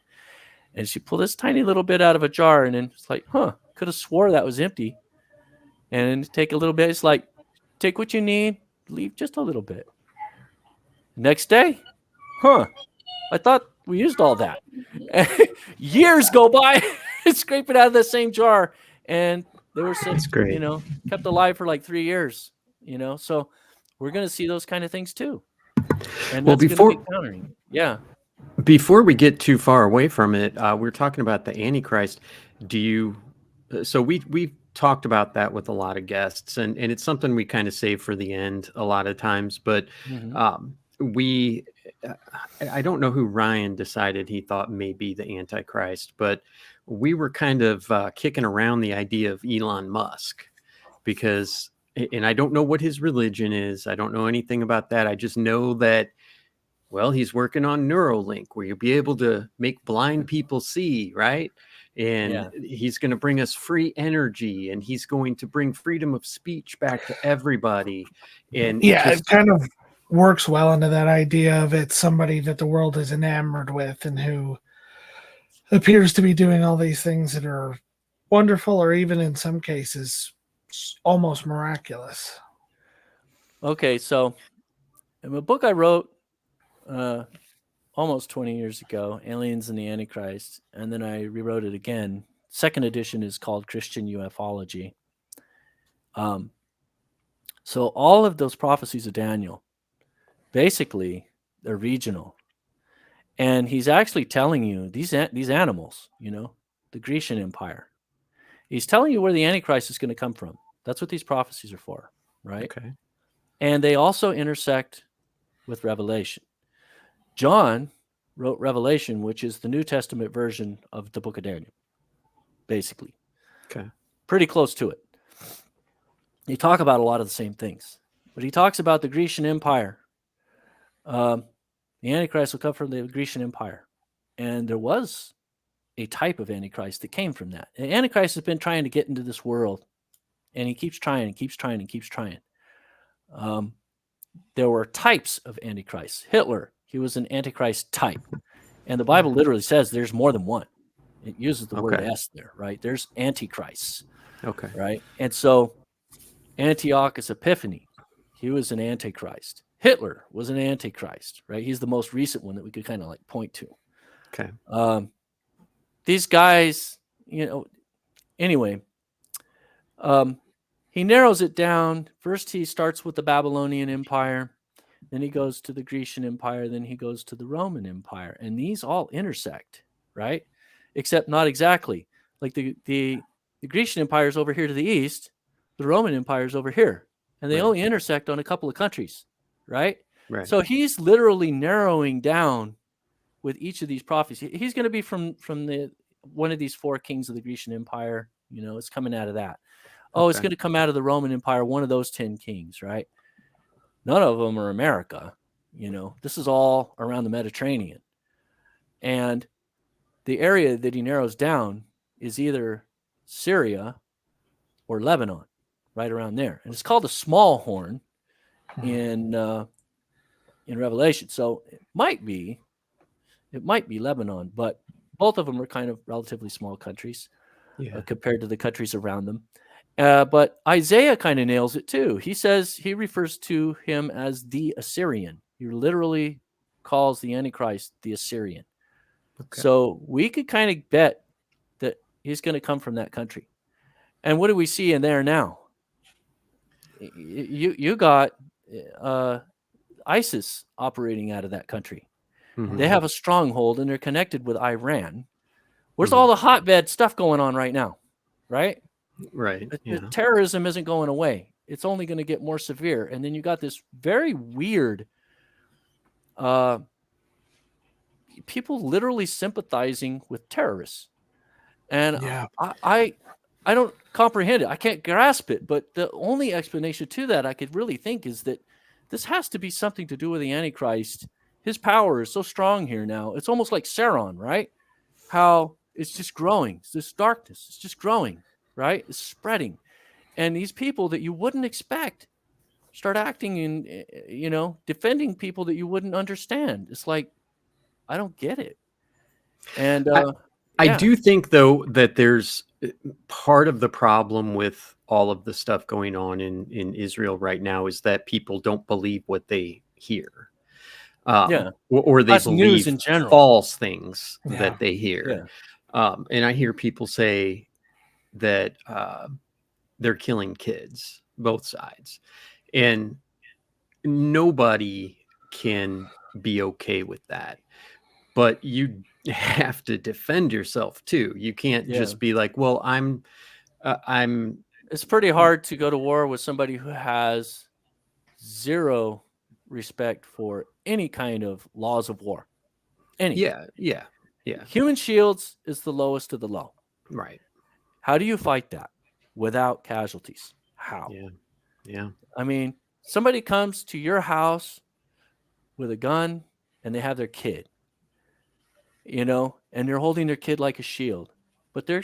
And she pulled this tiny little bit out of a jar, and then it's like, could have swore that was empty. And take a little bit. It's like, take what you need, leave just a little bit. Next day, I thought we used all that. Years go by, scrape it out of the same jar, and they were kept alive for like 3 years. So we're going to see those kind of things too. And that's going to be countering. Yeah. Before we get too far away from it, we're talking about the Antichrist. So we've talked about that with a lot of guests, and it's something we kind of save for the end a lot of times, but I don't know who Ryan decided he thought may be the Antichrist, but we were kind of kicking around the idea of Elon Musk, because, and I don't know what his religion is. I don't know anything about that. I just know that, well, he's working on Neuralink, where you'll be able to make blind people see, right? And he's going to bring us free energy, and he's going to bring freedom of speech back to everybody. And it kind of works well into that idea of it's somebody that the world is enamored with, and who appears to be doing all these things that are wonderful, or even in some cases almost miraculous. Okay, so in a book I wrote almost 20 years ago, Aliens and the Antichrist, and then I rewrote it again. Second edition is called Christian Ufology. So all of those prophecies of Daniel, basically, they're regional. And he's actually telling you these animals, the Grecian Empire. He's telling you where the Antichrist is going to come from. That's what these prophecies are for, right? Okay. And they also intersect with Revelation. John wrote Revelation, which is the New Testament version of the book of Daniel, basically. Okay. Pretty close to it. He talks about a lot of the same things, but he talks about the Grecian Empire. The Antichrist will come from the Grecian Empire. And there was a type of Antichrist that came from that. The Antichrist has been trying to get into this world, and he keeps trying and keeps trying and keeps trying. There were types of Antichrist. Hitler, he was an Antichrist type. And the Bible literally says there's more than one. It uses the word S there, right? There's Antichrists. Okay. Right? And so Antiochus Epiphanes, he was an Antichrist. Hitler was an Antichrist, right? He's the most recent one that we could kind of like point to. Okay. These guys, anyway, he narrows it down. First, he starts with the Babylonian Empire. Then he goes to the Grecian Empire. Then he goes to the Roman Empire. And these all intersect, right? Except not exactly. Like the Grecian Empire is over here to the east. The Roman Empire is over here. And they only intersect on a couple of countries, right? Right. So he's literally narrowing down with each of these prophecies. He's going to be from one of these four kings of the Grecian Empire. It's coming out of that. Oh, it's going to come out of the Roman Empire, one of those 10 kings, right? None of them are America. This is all around the Mediterranean. And the area that he narrows down is either Syria or Lebanon, right around there. And it's called the Small Horn in Revelation. So it might be Lebanon, but both of them are kind of relatively small countries compared to the countries around them. But Isaiah kind of nails it too. He says he refers to him as the Assyrian. He literally calls the Antichrist the Assyrian. Okay. So we could kind of bet that he's going to come from that country. And what do we see in there now? You got ISIS operating out of that country. Mm-hmm. They have a stronghold and they're connected with Iran. Where's all the hotbed stuff going on right now? Right? Right. The terrorism isn't going away. It's only going to get more severe. And then you got this very weird people literally sympathizing with terrorists. And I don't comprehend it. I can't grasp it. But the only explanation to that I could really think is that this has to be something to do with the Antichrist. His power is so strong here now. It's almost like Sauron, right? How it's just growing. It's this darkness. It's just growing, right? It's spreading. And these people that you wouldn't expect start acting in, defending people that you wouldn't understand. It's like, I don't get it. And I do think, though, that there's part of the problem with all of the stuff going on in Israel right now is that people don't believe what they hear. Or they That's believe news in general. false things that they hear. And I hear people say that they're killing kids, both sides. And nobody can be okay with that. But you have to defend yourself too. You can't just be like, well, I'm. It's pretty hard to go to war with somebody who has zero respect for any kind of laws of war. Any. Yeah. Human shields is the lowest of the low. Right. How do you fight that without casualties? How? Yeah. I mean, somebody comes to your house with a gun and they have their kid, and they're holding their kid like a shield, but they're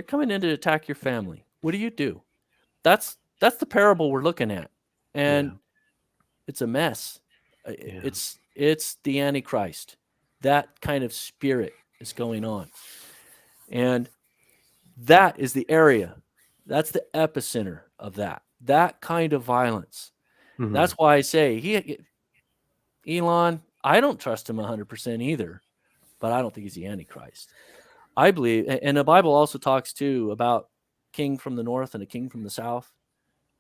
coming in to attack your family. What do? That's the parable we're looking at. And it's a mess. It's the Antichrist. That kind of spirit is going on. And that is the area. That's the epicenter of that kind of violence. Mm-hmm. That's why I say, Elon, I don't trust him 100% either, but I don't think he's the Antichrist. I believe, and the Bible also talks too about king from the north and a king from the south,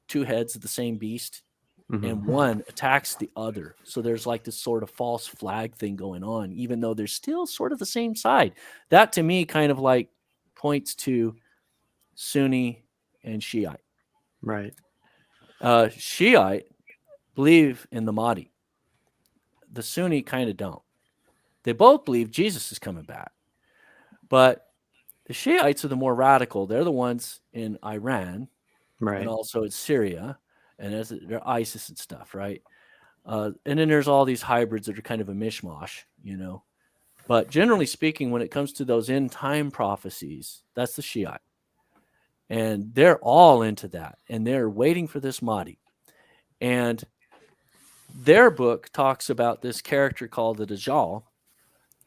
two heads of the same beast, and one attacks the other. So there's like this sort of false flag thing going on, even though they're still sort of the same side. That to me kind of like points to Sunni and Shiite. Right. Shiite believe in the Mahdi. The Sunni kind of don't. They both believe Jesus is coming back. But the Shiites are the more radical. They're the ones in Iran, Right. and also in Syria, and they're ISIS and stuff, right? And then there's all these hybrids that are kind of a mishmash, you know. But generally speaking, when it comes to those end time prophecies, that's the Shiite. And they're all into that. And they're waiting for this Mahdi. And their book talks about this character called the Dajjal,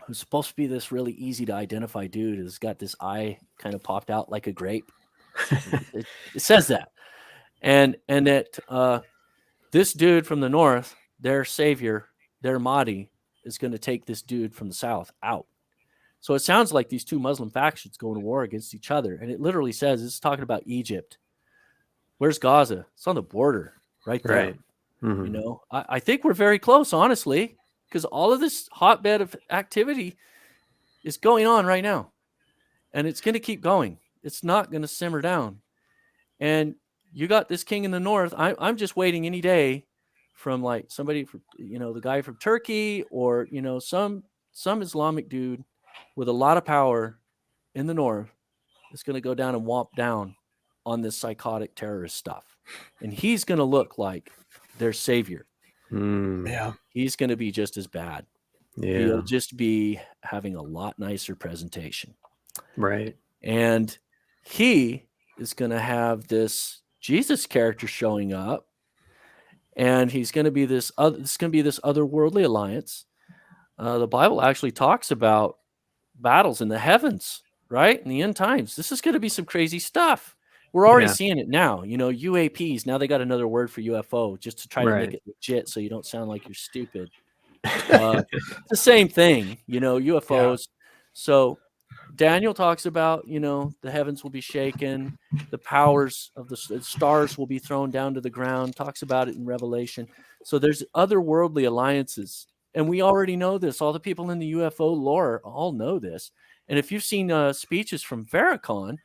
who's supposed to be this really easy to identify dude who's got this eye kind of popped out like a grape. it says that. And that this dude from the north, their savior, their Mahdi, is going to take this dude from the south out. So it sounds like these two Muslim factions going to war against each other. And it literally says, it's talking about Egypt. Where's Gaza? It's on the border right there. Right. Mm-hmm. You know, I think we're very close, honestly, because all of this hotbed of activity is going on right now. And it's going to keep going. It's not going to simmer down. And you got this king in the north. I'm just waiting any day from like somebody, from, you know, the guy from Turkey, or, you know, some Islamic dude with a lot of power in the north is going to go down and womp down on this psychotic terrorist stuff. And he's going to look like their savior. Yeah. He's going to be just as bad. Yeah. He'll just be having a lot nicer presentation. Right. And he is going to have this Jesus character showing up, and he's going to be this otherworldly alliance. The Bible actually talks about battles in the heavens, right? In the end times. This is going to be some crazy stuff. We're already seeing it now. You know, UAPs, now they got another word for UFO just to try to make it legit so you don't sound like you're stupid. It's the same thing, you know, UFOs. Yeah. So Daniel talks about, you know, the heavens will be shaken, the powers of the stars will be thrown down to the ground, talks about it in Revelation. So there's otherworldly alliances. And we already know this. All the people in the UFO lore all know this. And if you've seen speeches from Farrakhan,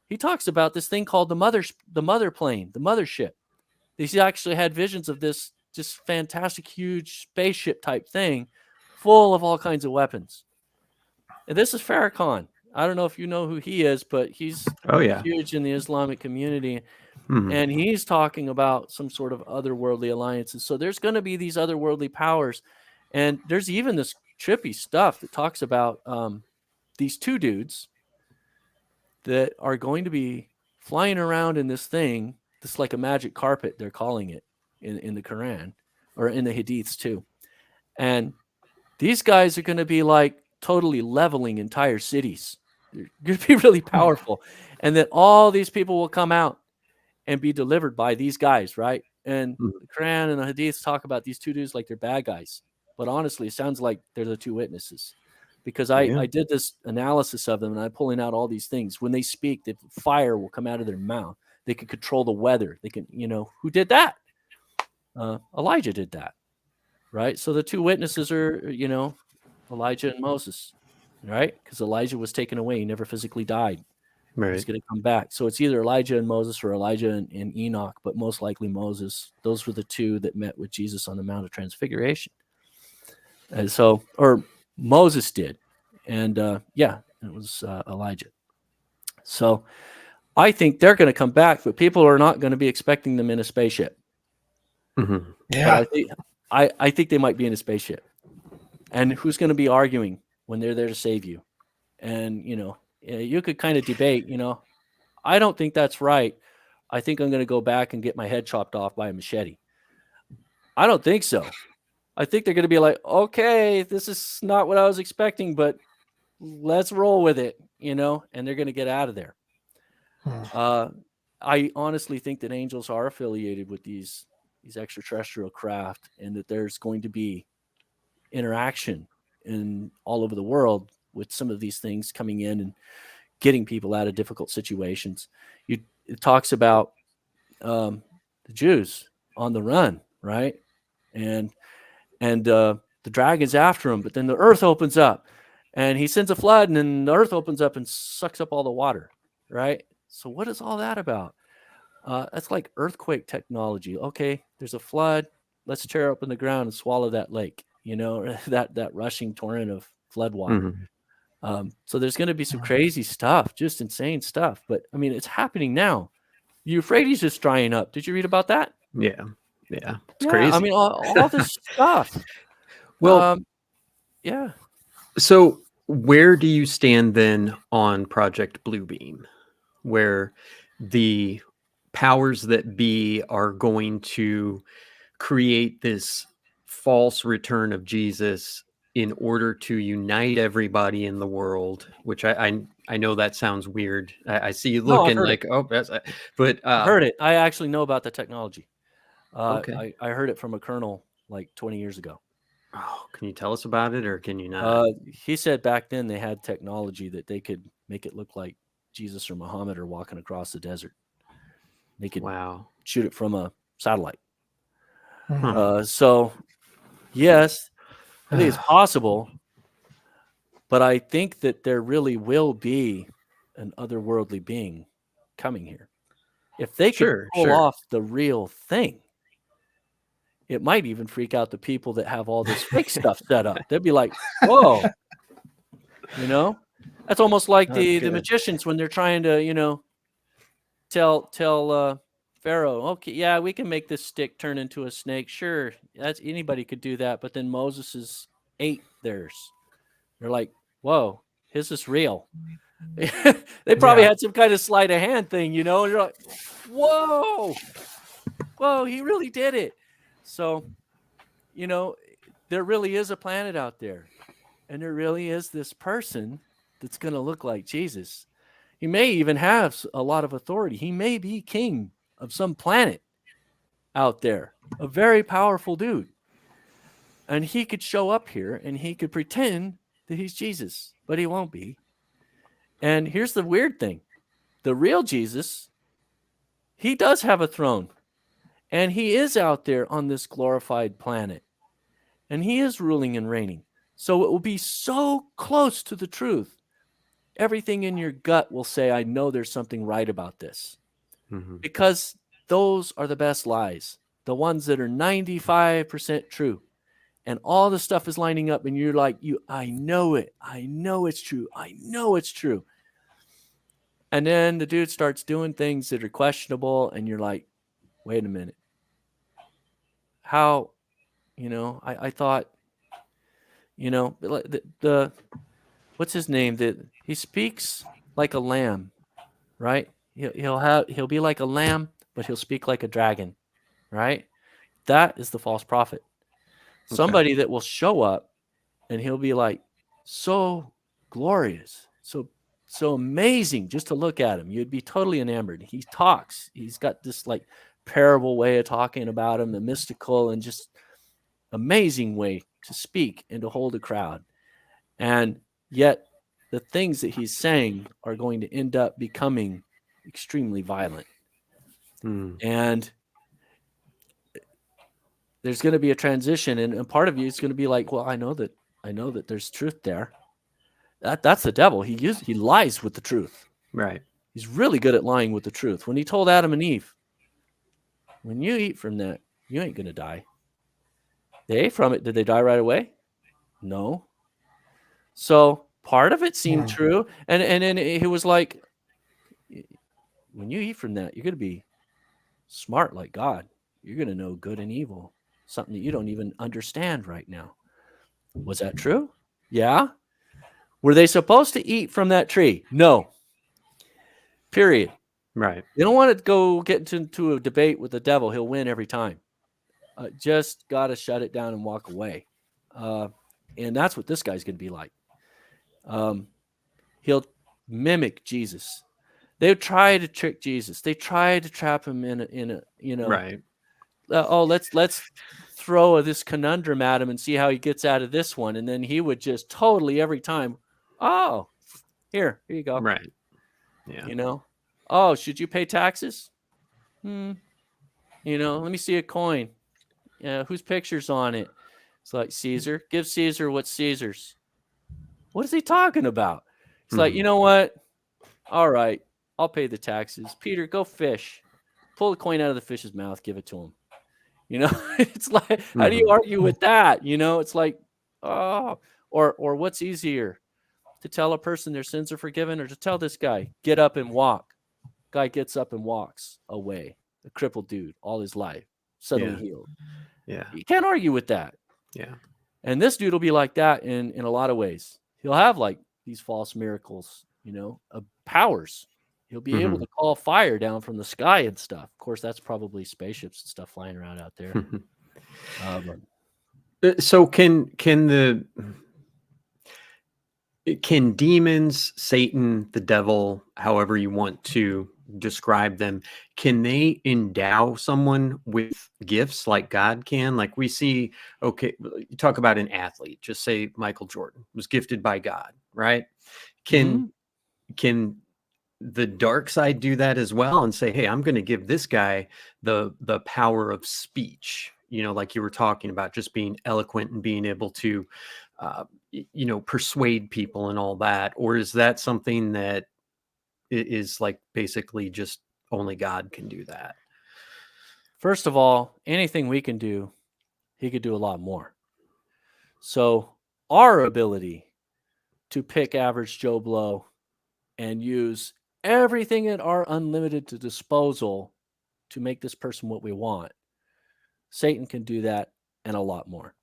he talks about this thing called the mother plane, the mothership. He's actually had visions of this just fantastic, huge spaceship type thing full of all kinds of weapons. And this is Farrakhan. I don't know if you know who he is, but he's huge in the Islamic community. Mm-hmm. And he's talking about some sort of otherworldly alliances. So there's going to be these otherworldly powers. And there's even this trippy stuff that talks about these two dudes that are going to be flying around in this thing, this like a magic carpet, they're calling it in the Quran, or in the Hadiths too. And these guys are going to be like totally leveling entire cities. They're going to be really powerful. And then all these people will come out and be delivered by these guys, right? And the Quran and the Hadiths talk about these two dudes like they're bad guys. But honestly, it sounds like they're the two witnesses. Because I did this analysis of them, and I'm pulling out all these things. When they speak, the fire will come out of their mouth. They can control the weather. They can, you know, who did that? Elijah did that, right? So the two witnesses are, you know, Elijah and Moses, right? Because Elijah was taken away. He never physically died. Right. He's going to come back. So it's either Elijah and Moses or Elijah and Enoch, but most likely Moses. Those were the two that met with Jesus on the Mount of Transfiguration. And so, or Moses did. And it was Elijah. So I think they're going to come back, but people are not going to be expecting them in a spaceship. Mm-hmm. Yeah. But I think they might be in a spaceship. And who's going to be arguing when they're there to save you? And, you know, you could kind of debate, you know, I don't think that's right. I think I'm going to go back and get my head chopped off by a machete. I don't think so. I think they're going to be like, okay, this is not what I was expecting, but let's roll with it, you know, and they're going to get out of there. I honestly think that angels are affiliated with these extraterrestrial craft, and that there's going to be interaction in all over the world with some of these things coming in and getting people out of difficult situations. It talks about the Jews on the run, right? And the dragon's after him, but then the earth opens up and he sends a flood, and then the earth opens up and sucks up all the water, right? So what is all that about? That's like earthquake technology. Okay, there's a flood. Let's tear open the ground and swallow that lake, that rushing torrent of flood water. So there's going to be some crazy stuff, just insane stuff. But I mean, it's happening now. The Euphrates is drying up. Did you read about that? Yeah. It's crazy. I mean, all this stuff. Well, yeah. So where do you stand then on Project Bluebeam, where the powers that be are going to create this false return of Jesus in order to unite everybody in the world? Which I know that sounds weird. I see you looking like, oh, that's, but I've heard it. I actually know about the technology. Okay. I heard it from a colonel like 20 years ago. Oh, can you tell us about it, or can you not? He said back then they had technology that they could make it look like Jesus or Muhammad are walking across the desert. They could shoot it from a satellite. So, yes, I think it's possible, but I think that there really will be an otherworldly being coming here. If they could pull off the real thing, it might even freak out the people that have all this fake stuff set up. They'd be like, whoa, that's almost like the magicians when they're trying to, tell Pharaoh, okay, yeah, we can make this stick turn into a snake. Sure, anybody could do that. But then Moses ate theirs. They're like, whoa, his is real. They probably had some kind of sleight of hand thing, and you're like, whoa, he really did it. So, there really is a planet out there, and there really is this person that's going to look like Jesus. He may even have a lot of authority. He may be king of some planet out there, a very powerful dude. And he could show up here and he could pretend that he's Jesus, but he won't be. And here's the weird thing. The real Jesus, he does have a throne. And he is out there on this glorified planet. And he is ruling and reigning. So it will be so close to the truth. Everything in your gut will say, I know there's something right about this. Because those are the best lies. The ones that are 95% true. And all the stuff is lining up and you're like, I know it. I know it's true. I know it's true. And then the dude starts doing things that are questionable and you're like, wait a minute. How, I thought, the what's his name? He speaks like a lamb, right? He'll be like a lamb, but he'll speak like a dragon, right? That is the false prophet. Okay. Somebody that will show up and he'll be like so glorious, so amazing just to look at him. You'd be totally enamored. He talks. He's got this like parable way of talking about him, the mystical and just amazing way to speak and to hold a crowd. And yet the things that he's saying are going to end up becoming extremely violent. And there's going to be a transition, and part of you is going to be like, well, I know that there's truth there. That's the devil. He lies with the truth. Right. He's really good at lying with the truth. When he told Adam and Eve, when you eat from that, you ain't going to die. They ate from it. Did they die right away? No. So part of it seemed true. And then he was like, when you eat from that, you're going to be smart like God. You're going to know good and evil, something that you don't even understand right now. Was that true? Yeah. Were they supposed to eat from that tree? No. Period. Right. You don't want to go get into a debate with the devil. He'll win every time. Just got to shut it down and walk away. And that's what this guy's going to be like. He'll mimic Jesus. They try to trick Jesus. They try to trap him in a right. let's throw this conundrum at him and see how he gets out of this one. And then he would just totally every time, oh, here you go. Right. Yeah. You know, oh, should you pay taxes? You know, let me see a coin. Whose picture's on it? It's like, Caesar. Give Caesar what's Caesar's. What is he talking about? It's like, you know what? All right, I'll pay the taxes. Peter, go fish. Pull the coin out of the fish's mouth. Give it to him. You know, it's like, how do you argue with that? You know, it's like, oh, or what's easier, to tell a person their sins are forgiven, or to tell this guy, get up and walk? Guy gets up and walks away. A crippled dude all his life, suddenly healed. Yeah. You can't argue with that. Yeah. And this dude will be like that in a lot of ways. He'll have like these false miracles, you know, powers. He'll be able to call fire down from the sky and stuff. Of course, that's probably spaceships and stuff flying around out there. So can demons, Satan, the devil, however you want to describe them, can they endow someone with gifts like God can? Like we see, okay, you talk about an athlete, just say Michael Jordan was gifted by God, right? Can the dark side do that as well and say, hey, I'm going to give this guy the power of speech, you know, like you were talking about, just being eloquent and being able to you know, persuade people and all that? Or is that something that is like basically just only God can do that? First of all, anything we can do, he could do a lot more. So our ability to pick average Joe Blow and use everything at our unlimited disposal to make this person what we want, Satan can do that and a lot more.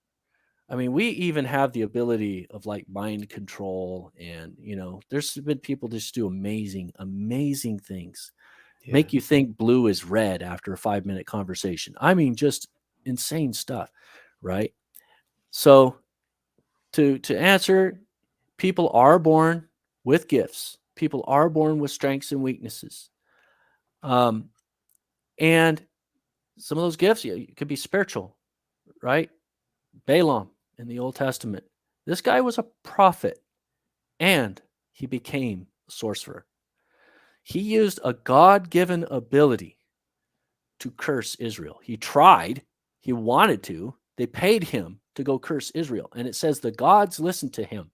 I mean, we even have the ability of like mind control, and you know, there's been people just do amazing things. Make you think blue is red after a 5-minute conversation. I mean, just insane stuff, right? So to answer, people are born with gifts. People are born with strengths and weaknesses. And some of those gifts, it could be spiritual, right? Balaam in the Old Testament. This guy was a prophet and he became a sorcerer. He used a God-given ability to curse Israel. He tried, he wanted to. They paid him to go curse Israel. And it says the gods listened to him.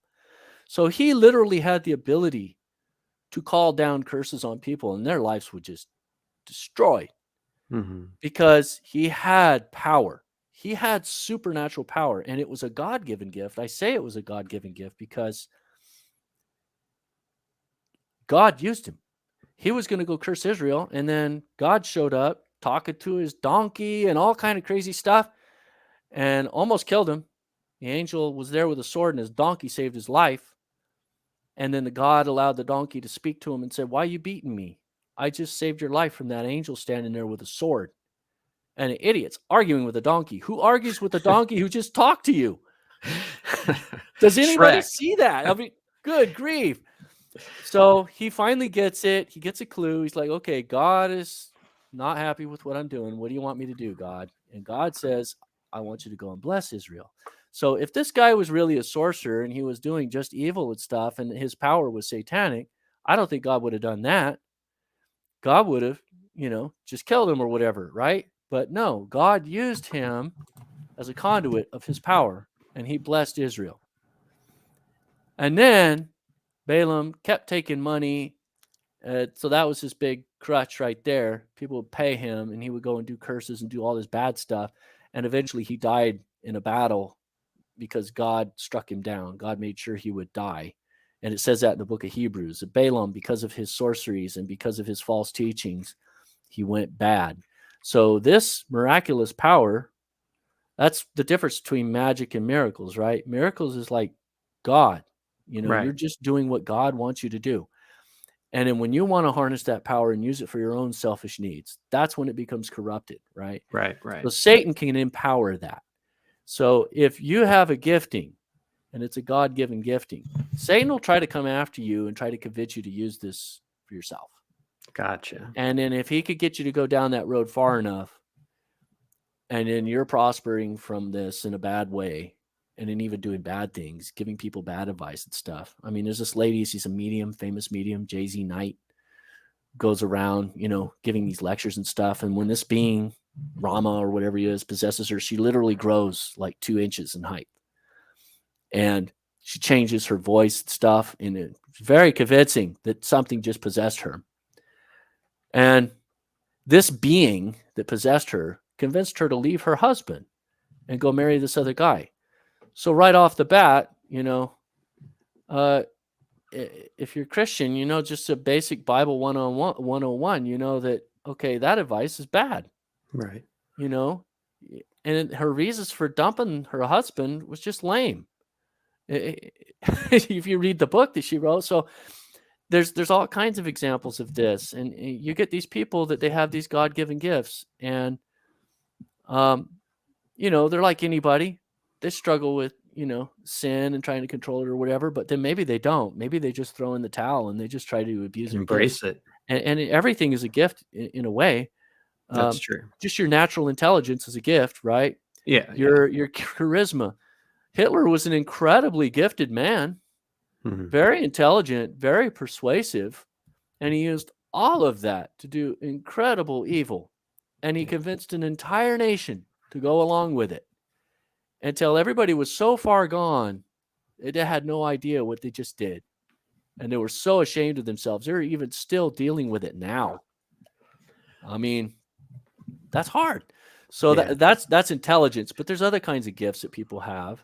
So he literally had the ability to call down curses on people and their lives would just destroy because he had power. He had supernatural power, and it was a God-given gift. I say it was a God-given gift because God used him. He was going to go curse Israel, and then God showed up talking to his donkey and all kind of crazy stuff and almost killed him. The angel was there with a sword, and his donkey saved his life. And then the God allowed the donkey to speak to him and said, "Why are you beating me? I just saved your life from that angel standing there with a sword." And an idiot's arguing with a donkey. Who argues with a donkey who just talked to you? Does anybody see that? I mean, good grief. So he finally gets it. He gets a clue. He's like, okay, God is not happy with what I'm doing. What do you want me to do, God? And God says, I want you to go and bless Israel. So if this guy was really a sorcerer and he was doing just evil and stuff and his power was satanic, I don't think God would have done that. God would have, you know, just killed him or whatever, right? But no, God used him as a conduit of his power, and he blessed Israel. And then Balaam kept taking money. So that was his big crutch right there. People would pay him, and he would go and do curses and do all this bad stuff. And eventually he died in a battle because God struck him down. God made sure he would die. And it says that in the book of Hebrews. That Balaam, because of his sorceries and because of his false teachings, he went bad. So this miraculous power, that's the difference between magic and miracles, right? Miracles is like God. You know, you're just doing what God wants you to do. And then when you want to harness that power and use it for your own selfish needs, that's when it becomes corrupted, right? Right. So Satan can empower that. So if you have a gifting and it's a God-given gifting, Satan will try to come after you and try to convince you to use this for yourself. Gotcha. And then if he could get you to go down that road far enough, and then you're prospering from this in a bad way, and then even doing bad things, giving people bad advice and stuff. I mean, there's this lady, she's a medium, famous medium, Jay-Z Knight, goes around, giving these lectures and stuff. And when this being, Rama or whatever he is, possesses her, she literally grows like 2 inches in height. And she changes her voice and stuff. And it's very convincing that something just possessed her. And this being that possessed her convinced her to leave her husband and go marry this other guy. So right off the bat, if you're Christian, just a basic Bible 101, that, okay, that advice is bad. Right. And her reasons for dumping her husband was just lame. If you read the book that she wrote. So there's all kinds of examples of this. And you get these people that they have these God-given gifts. And, they're like anybody. They struggle with, sin and trying to control it or whatever, but then maybe they don't. Maybe they just throw in the towel and they just try to abuse it. Embrace it. And everything is a gift in a way. That's true. Just your natural intelligence is a gift, right? Yeah. Your charisma. Hitler was an incredibly gifted man, very intelligent, very persuasive, and he used all of that to do incredible evil. And he convinced an entire nation to go along with it until everybody was so far gone, they had no idea what they just did. And they were so ashamed of themselves. They're even still dealing with it now. I mean, that's hard. So that's intelligence, but there's other kinds of gifts that people have.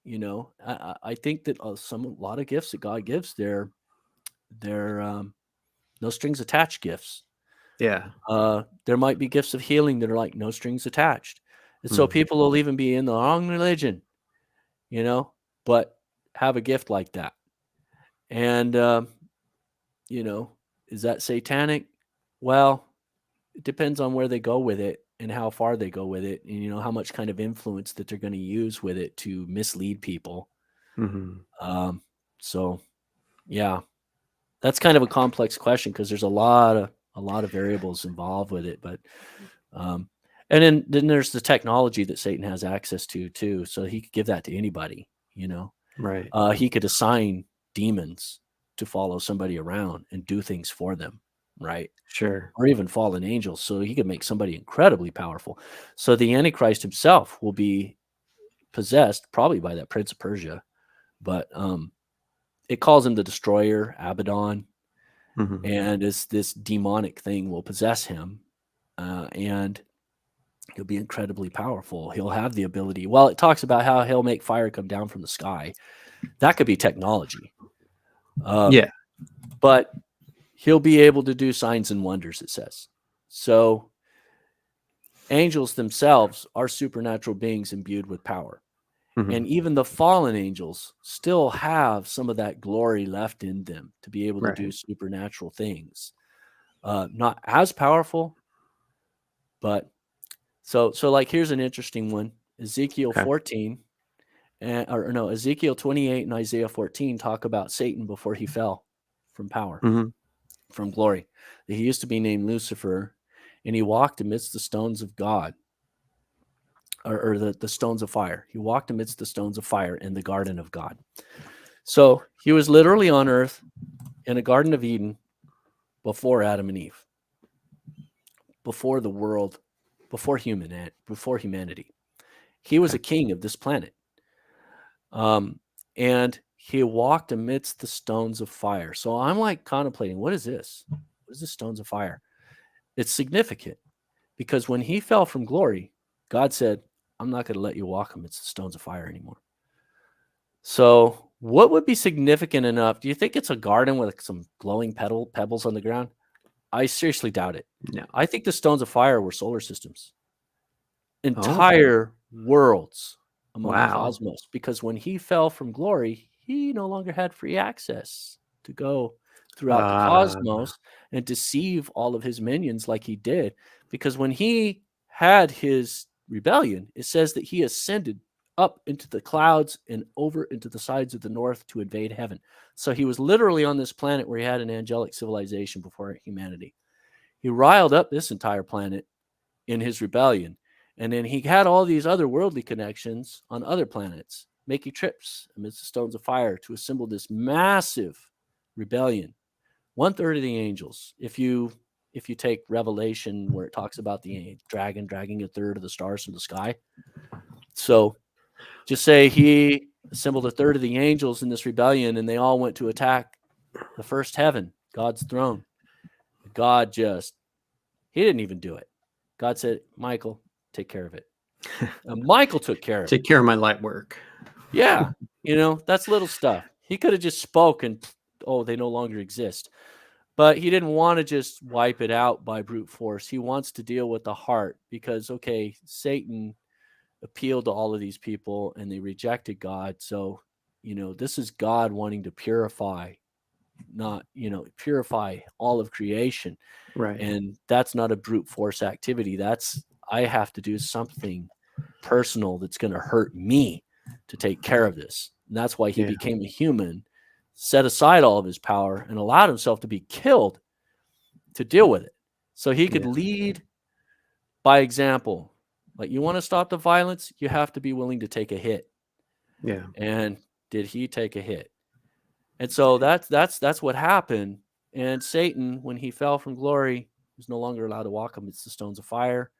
I think that a lot of gifts that God gives, they're no strings attached gifts. Yeah. There might be gifts of healing that are like no strings attached. And so people will even be in the wrong religion, but have a gift like that. And, is that satanic? Well, it depends on where they go with it and how far they go with it, and how much kind of influence that they're going to use with it to mislead people. So yeah, that's kind of a complex question because there's a lot of variables involved with it. But and then there's the technology that Satan has access to too, so he could give that to anybody. Right. He could assign demons to follow somebody around and do things for them. Right. Sure. Or even fallen angels. So he could make somebody incredibly powerful. So the Antichrist himself will be possessed probably by that Prince of Persia, but it calls him the Destroyer, Abaddon, and this demonic thing will possess him, and he'll be incredibly powerful. He'll have the ability. Well, it talks about how he'll make fire come down from the sky. That could be technology. But he'll be able to do signs and wonders, it says. So angels themselves are supernatural beings imbued with power. And even the fallen angels still have some of that glory left in them to be able to do supernatural things. Not as powerful, but so like here's an interesting one. Ezekiel 14, Ezekiel 28 and Isaiah 14 talk about Satan before he fell from power. From glory. He used to be named Lucifer, and he walked amidst the stones of God, or the stones of fire. He walked amidst the stones of fire in the garden of God. So he was literally on earth in a Garden of Eden before Adam and Eve, before the world, before humanity. He was a king of this planet. And he walked amidst the stones of fire. So I'm like contemplating, what is this? What is the stones of fire? It's significant because when he fell from glory, God said, I'm not going to let you walk amidst the stones of fire anymore. So what would be significant enough? Do you think it's a garden with some glowing pebbles on the ground? I seriously doubt it. No. I think the stones of fire were solar systems, entire worlds among the cosmos, because when he fell from glory, he no longer had free access to go throughout the cosmos and deceive all of his minions like he did. Because when he had his rebellion, it says that he ascended up into the clouds and over into the sides of the north to invade heaven. So he was literally on this planet where he had an angelic civilization before humanity. He riled up this entire planet in his rebellion. And then he had all these other worldly connections on other planets, making trips amidst the stones of fire to assemble this massive rebellion. 1/3 of the angels. If you take Revelation, where it talks about the dragon dragging 1/3 of the stars from the sky, so just say he assembled 1/3 of the angels in this rebellion, and they all went to attack the first heaven, God's throne. God he didn't even do it. God said, Michael, take care of it. And Michael took care of it. Take care of my light work. Yeah, that's little stuff. He could have just spoken, they no longer exist. But he didn't want to just wipe it out by brute force. He wants to deal with the heart because, Satan appealed to all of these people and they rejected God. So, this is God wanting to purify, purify all of creation. Right. And that's not a brute force activity. I have to do something personal that's going to hurt me to take care of this. And that's why he became a human, set aside all of his power, and allowed himself to be killed to deal with it. So he could lead by example. Like, you want to stop the violence, you have to be willing to take a hit. Yeah. And did he take a hit? And so that's what happened. And Satan, when he fell from glory, was no longer allowed to walk amidst the stones of fire.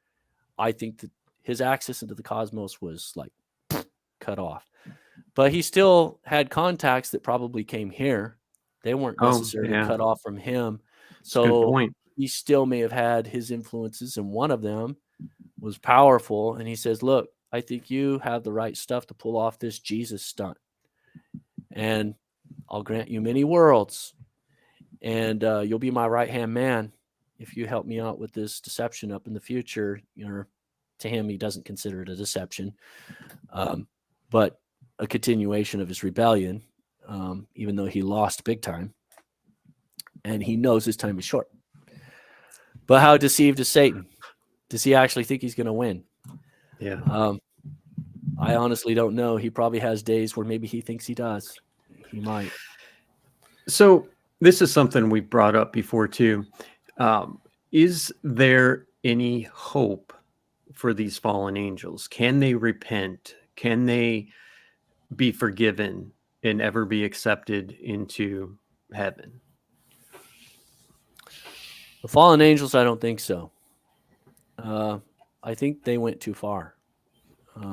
I think that his access into the cosmos was like cut off. But he still had contacts that probably came here. They weren't necessarily cut off from him. So good point. He still may have had his influences, and one of them was powerful. And he says, look, I think you have the right stuff to pull off this Jesus stunt. And I'll grant you many worlds. And you'll be my right-hand man if you help me out with this deception up in the future. To him, he doesn't consider it a deception, but a continuation of his rebellion, even though he lost big time. And he knows his time is short. But how deceived is Satan? Does he actually think he's going to win? Yeah. I honestly don't know. He probably has days where maybe he thinks he does. He might. So this is something we brought up before too. Is there any hope for these fallen angels? Can they repent? Can they be forgiven and ever be accepted into heaven? The fallen angels, I don't think so. I think they went too far.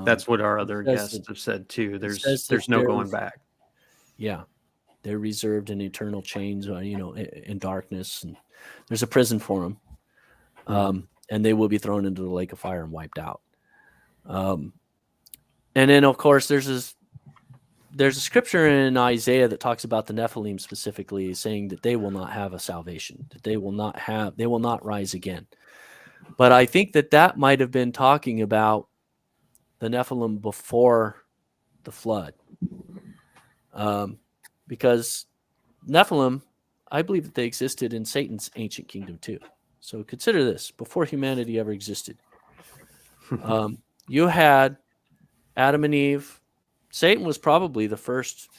That's what our other guests have said too. There's no going back. Yeah. They're reserved in eternal chains, in darkness, and there's a prison for them. And they will be thrown into the lake of fire and wiped out. And then, of course, there's a scripture in Isaiah that talks about the Nephilim specifically, saying that they will not have a salvation, that they will not rise again. But I think that might have been talking about the Nephilim before the flood. Because Nephilim, I believe that they existed in Satan's ancient kingdom too. So consider this: before humanity ever existed, you had Adam and Eve. Satan was probably the first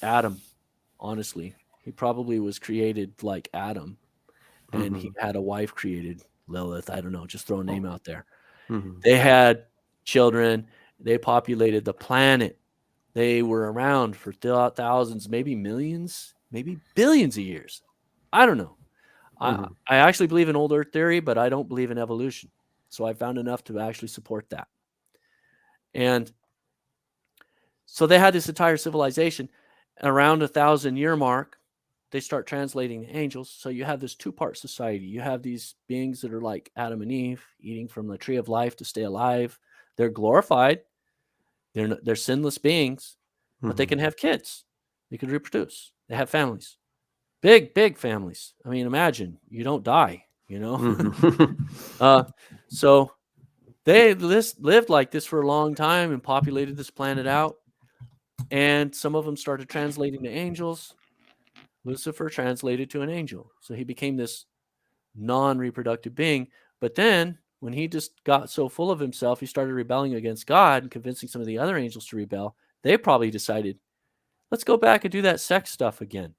Adam, honestly. He probably was created like Adam, and he had a wife created, Lilith. I don't know, just throw a name out there. They had children. They populated the planet. They were around for thousands, maybe millions, maybe billions of years. I don't know. I actually believe in old Earth theory, but I don't believe in evolution. So I found enough to actually support that. And so they had this entire civilization. Around 1,000-year mark, they start translating the angels. So you have this two-part society. You have these beings that are like Adam and Eve, eating from the tree of life to stay alive. They're glorified. They're sinless beings, but they can have kids. They can reproduce. They have families. Big families. I mean, imagine you don't die, So they lived like this for a long time and populated this planet out. And some of them started translating to angels. Lucifer translated to an angel. So he became this non-reproductive being. But then when he just got so full of himself, he started rebelling against God and convincing some of the other angels to rebel. They probably decided, let's go back and do that sex stuff again.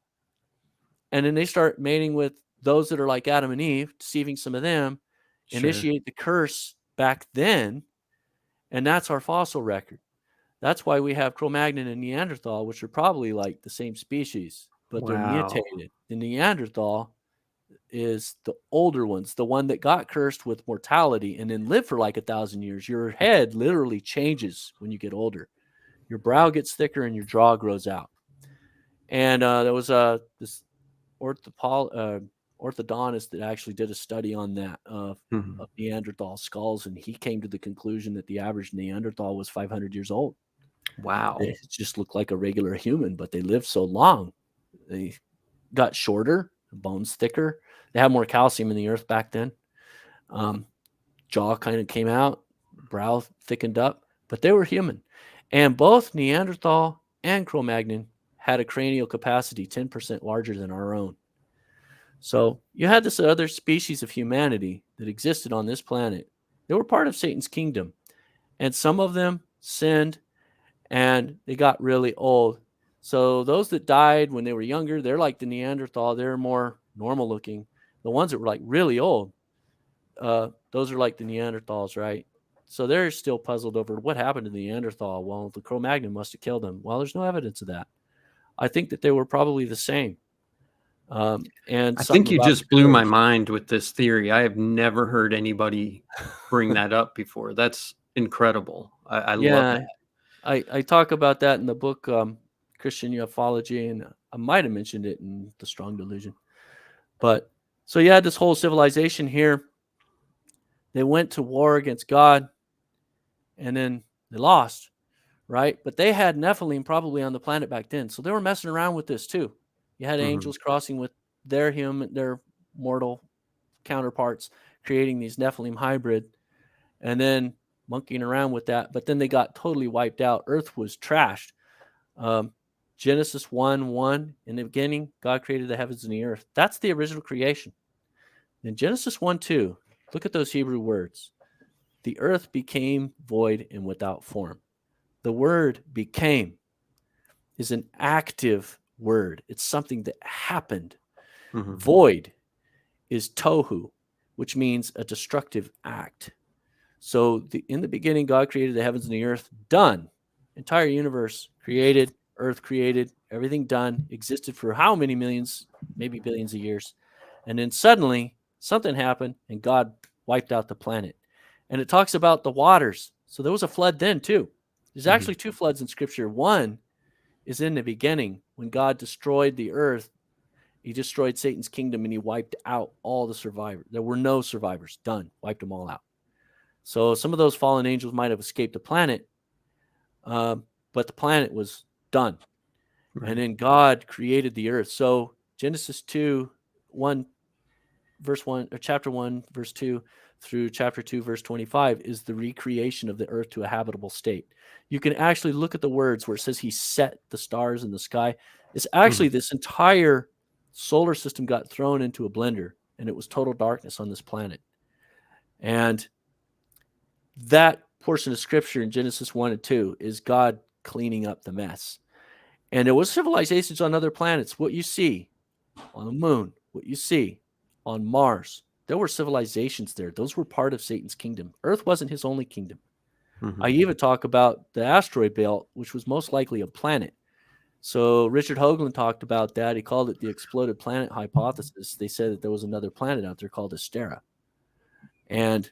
And then they start mating with those that are like Adam and Eve, deceiving some of them, initiate the curse back then, And that's our fossil record. That's why we have Cro-Magnon and Neanderthal, which are probably like the same species, but they're Wow. mutated. The Neanderthal is the older ones, the one that got cursed with mortality and then lived for like 1,000 years. Your head literally changes when you get older. Your brow gets thicker and your jaw grows out. And there was this orthodontist that actually did a study on that of Neanderthal skulls, and he came to the conclusion that the average Neanderthal was 500 years old. Wow. They just looked like a regular human, but they lived so long. They got shorter, bones thicker. They had more calcium in the earth back then. Jaw kind of came out, brow thickened up, but they were human. And both Neanderthal and Cro-Magnon had a cranial capacity 10% larger than our own. So you had this other species of humanity that existed on this planet. They were part of Satan's kingdom. And some of them sinned and they got really old. So those that died when they were younger, they're like the Neanderthal. They're more normal looking. The ones that were like really old, those are like the Neanderthals, right? So they're still puzzled over what happened to the Neanderthal. Well, the Cro-Magnon must have killed them. Well, there's no evidence of that. I think that they were probably the same. And I think you just the blew my curse. mind with this theory. I have never heard anybody bring that up before. That's incredible. I love that. I talk about that in the book Christian Ufology, and I might have mentioned it in The Strong Delusion. But so you had this whole civilization here. They went to war against God, and then they lost, right? But they had Nephilim probably on the planet back then, so they were messing around with this too. You had angels crossing with their mortal counterparts, creating these Nephilim hybrid, and then monkeying around with that. But then they got totally wiped out. Earth was trashed. Genesis 1:1, in the beginning, God created the heavens and the earth. That's the original creation. In Genesis 1:2, look at those Hebrew words. The earth became void and without form. The word became is an active word. It's something that happened. Void is tohu, which means a destructive act. So in the beginning, God created the heavens and the earth. Done. Entire universe created, earth created, everything done, existed for how many millions, maybe billions of years. And then suddenly something happened and God wiped out the planet. And it talks about the waters. So there was a flood then too. There's actually two floods in scripture. One is in the beginning when God destroyed the earth. He destroyed Satan's kingdom and he wiped out all the survivors. There were no survivors. Done. Wiped them all out. So some of those fallen angels might have escaped the planet, but the planet was done. Right. And then God created the earth. So Genesis 2:1, verse 1, or chapter 1, verse 2 through chapter 2, verse 25 is the recreation of the earth to a habitable state. You can actually look at the words where it says he set the stars in the sky. It's actually this entire solar system got thrown into a blender and it was total darkness on this planet. And that portion of scripture in Genesis 1 and 2 is God cleaning up the mess. And there was civilizations on other planets. What you see on the moon, what you see on Mars, there were civilizations there. Those were part of Satan's kingdom. Earth wasn't his only kingdom. I even talk about the asteroid belt, which was most likely a planet. So Richard Hoagland talked about that. He called it the exploded planet hypothesis. They said that there was another planet out there called Astera. And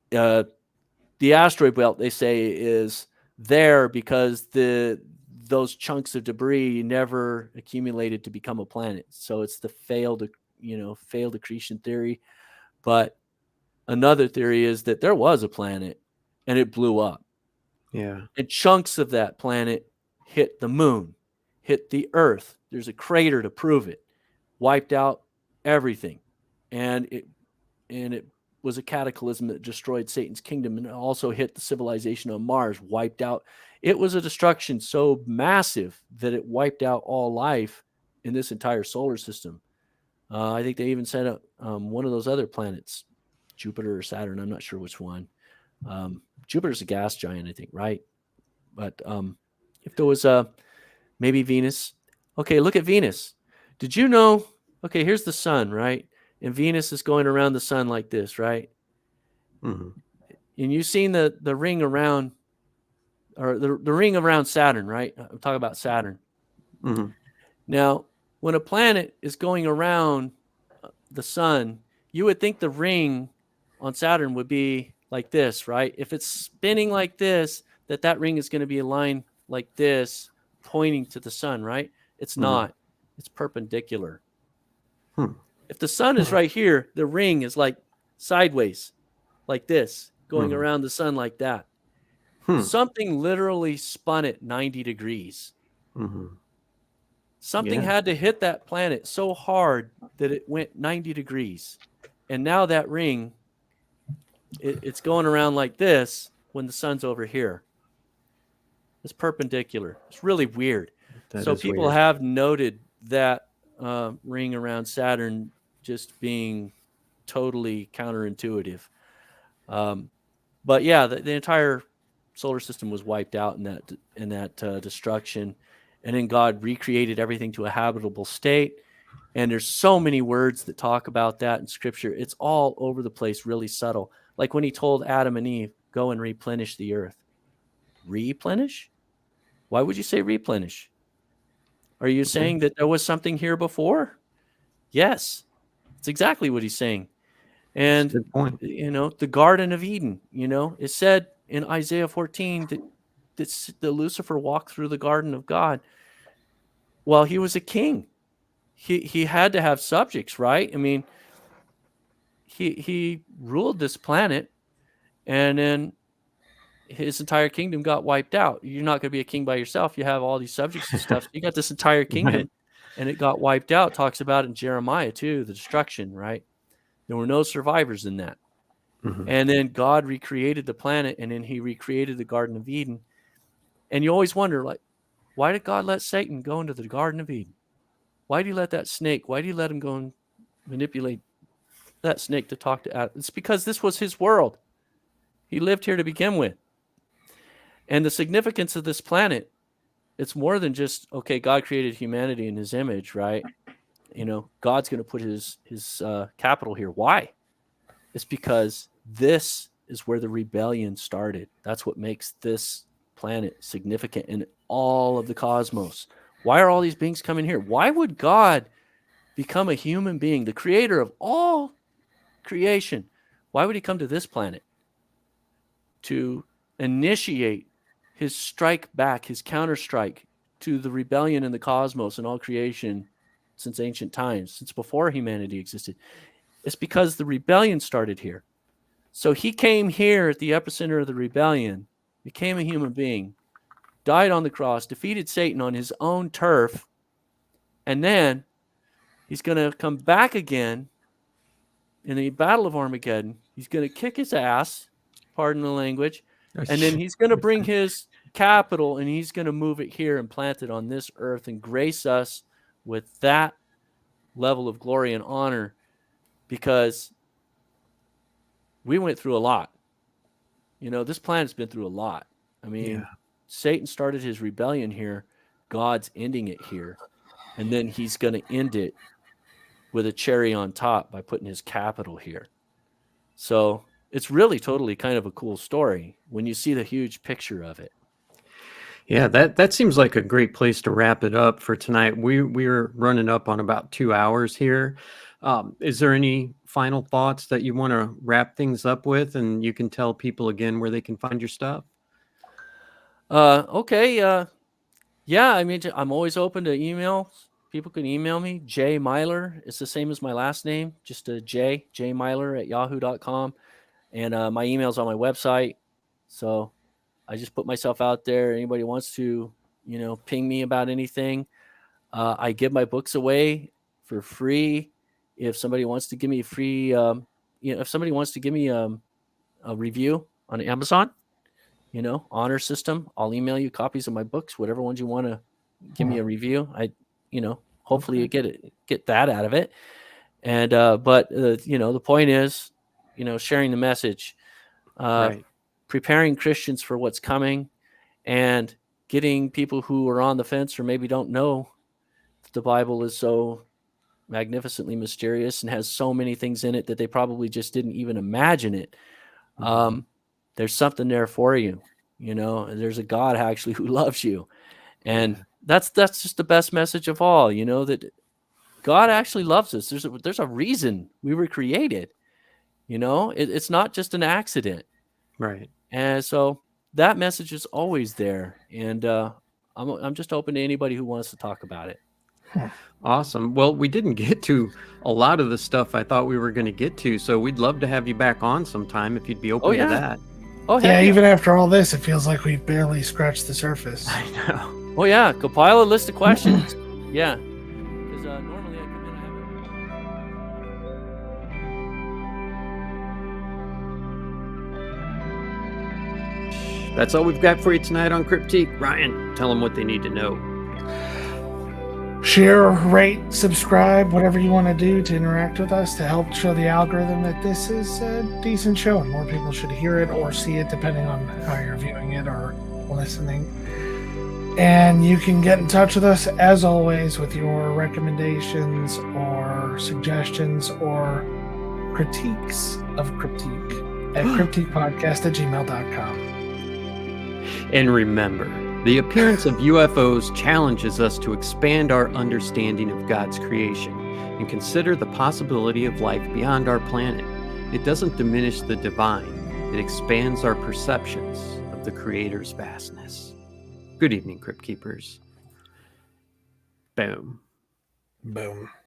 the asteroid belt, they say, is there because those chunks of debris never accumulated to become a planet. So it's the failed accretion theory. But another theory is that there was a planet and it blew up. Yeah. And chunks of that planet hit the moon, hit the earth. There's a crater to prove it. Wiped out everything. And it was a cataclysm that destroyed Satan's kingdom and also hit the civilization on Mars, wiped out. It was a destruction so massive that it wiped out all life in this entire solar system. I think they even said one of those other planets, Jupiter or Saturn, I'm not sure which one. Jupiter's a gas giant, I think, right? But if there was maybe Venus. Okay, look at Venus. Did you know? Okay, here's the sun, right? And Venus is going around the sun like this, right? And you've seen the ring around, or the ring around Saturn, right? I'm talking about Saturn. Mhm. Now, when a planet is going around the sun, you would think the ring on Saturn would be like this, right? If it's spinning like this, that ring is going to be aligned like this, pointing to the sun, right? It's Mhm. not. It's perpendicular. Hmm. If the sun is right here, the ring is like sideways, like this, going Mhm. around the sun like that. Hmm. Something literally spun it 90 degrees. Mhm. Something Yeah. had to hit that planet so hard that it went 90 degrees. And now that ring, it's going around like this when the sun's over here. It's perpendicular. It's really weird. That So is people weird. have noted that ring around Saturn just being totally counterintuitive. But yeah, the entire solar system was wiped out in that destruction, and then God recreated everything to a habitable state. And there's so many words that talk about that in Scripture. It's all over the place, really subtle. Like when He told Adam and Eve, "Go and replenish the earth." Replenish? Why would you say replenish? Are you saying that there was something here before? Yes, it's exactly what He's saying. That's a And good point. the Garden of Eden, it said in Isaiah 14 that Lucifer walked through the garden of God while he was a king. He had to have subjects, right? I mean, he ruled this planet, and then his entire kingdom got wiped out. You're not going to be a king by yourself. You have all these subjects and stuff. So you got this entire kingdom, Right. and it got wiped out. Talks about in Jeremiah too, the destruction, right? There were no survivors in that. Mhm. And then God recreated the planet, and then He recreated the Garden of Eden. And you always wonder, like, why did God let Satan go into the Garden of Eden? Why did He let that snake? Why did He let him go and manipulate that snake to talk to Adam? It's because this was His world. He lived here to begin with. And the significance of this planet, it's more than just, okay, God created humanity in His image, right? God's going to put His capital here. Why? It's because this is where the rebellion started. That's what makes this planet significant in all of the cosmos. Why are all these beings coming here? Why would God become a human being, the creator of all creation? Why would He come to this planet to initiate His strike back, His counterstrike to the rebellion in the cosmos and all creation since ancient times, since before humanity existed? It's because the rebellion started here. So He came here at the epicenter of the rebellion, became a human being, died on the cross, defeated Satan on His own turf, and then He's going to come back again in the Battle of Armageddon. He's going to kick his ass, pardon the language, and then He's going to bring His capital and He's going to move it here and plant it on this earth and grace us with that level of glory and honor, because we went through a lot. This planet's been through a lot. I mean, Yeah. Satan started his rebellion here. God's ending it here. And then He's going to end it with a cherry on top by putting His capital here. So it's really totally kind of a cool story when you see the huge picture of it. Yeah, that seems like a great place to wrap it up for tonight. We're running up on about 2 hours here. Is there any final thoughts that you want to wrap things up with, and you can tell people again where they can find your stuff? Okay. Yeah, I mean, I'm always open to emails. People can email me, J Milor. It's the same as my last name, just a J Milor at yahoo.com. And my email's on my website. So I just put myself out there. Anybody wants to, ping me about anything. I give my books away for free. If somebody wants to give me a free, if somebody wants to give me a review on Amazon, honor system, I'll email you copies of my books, whatever ones you want to give me a review. Hopefully Okay. you get that out of it. And, but the point is, sharing the message, Right. preparing Christians for what's coming, and getting people who are on the fence or maybe don't know that the Bible is so magnificently mysterious and has so many things in it that they probably just didn't even imagine it. Mhm. there's something there for you. And there's a God actually who loves you. And that's just the best message of all, that God actually loves us. There's a reason we were created. It's not just an accident. Right. And so that message is always there. And I'm just open to anybody who wants to talk about it. Awesome. Well, we didn't get to a lot of the stuff I thought we were going to get to, so we'd love to have you back on sometime if you'd be open to that. Oh, yeah, even after all this, it feels like we've barely scratched the surface. I know. Oh, yeah. Compile a list of questions. Yeah. Because normally I come in and have That's all we've got for you tonight on Cryptique. Ryan, tell them what they need to know. Share, rate, subscribe, whatever you want to do to interact with us to help show the algorithm that this is a decent show and more people should hear it or see it, depending on how you're viewing it or listening. And you can get in touch with us, as always, with your recommendations or suggestions or critiques of Cryptique at cryptiquepodcast@gmail.com. And remember, the appearance of UFOs challenges us to expand our understanding of God's creation and consider the possibility of life beyond our planet. It doesn't diminish the divine, it expands our perceptions of the Creator's vastness. Good evening, Crypt Keepers. Boom. Boom.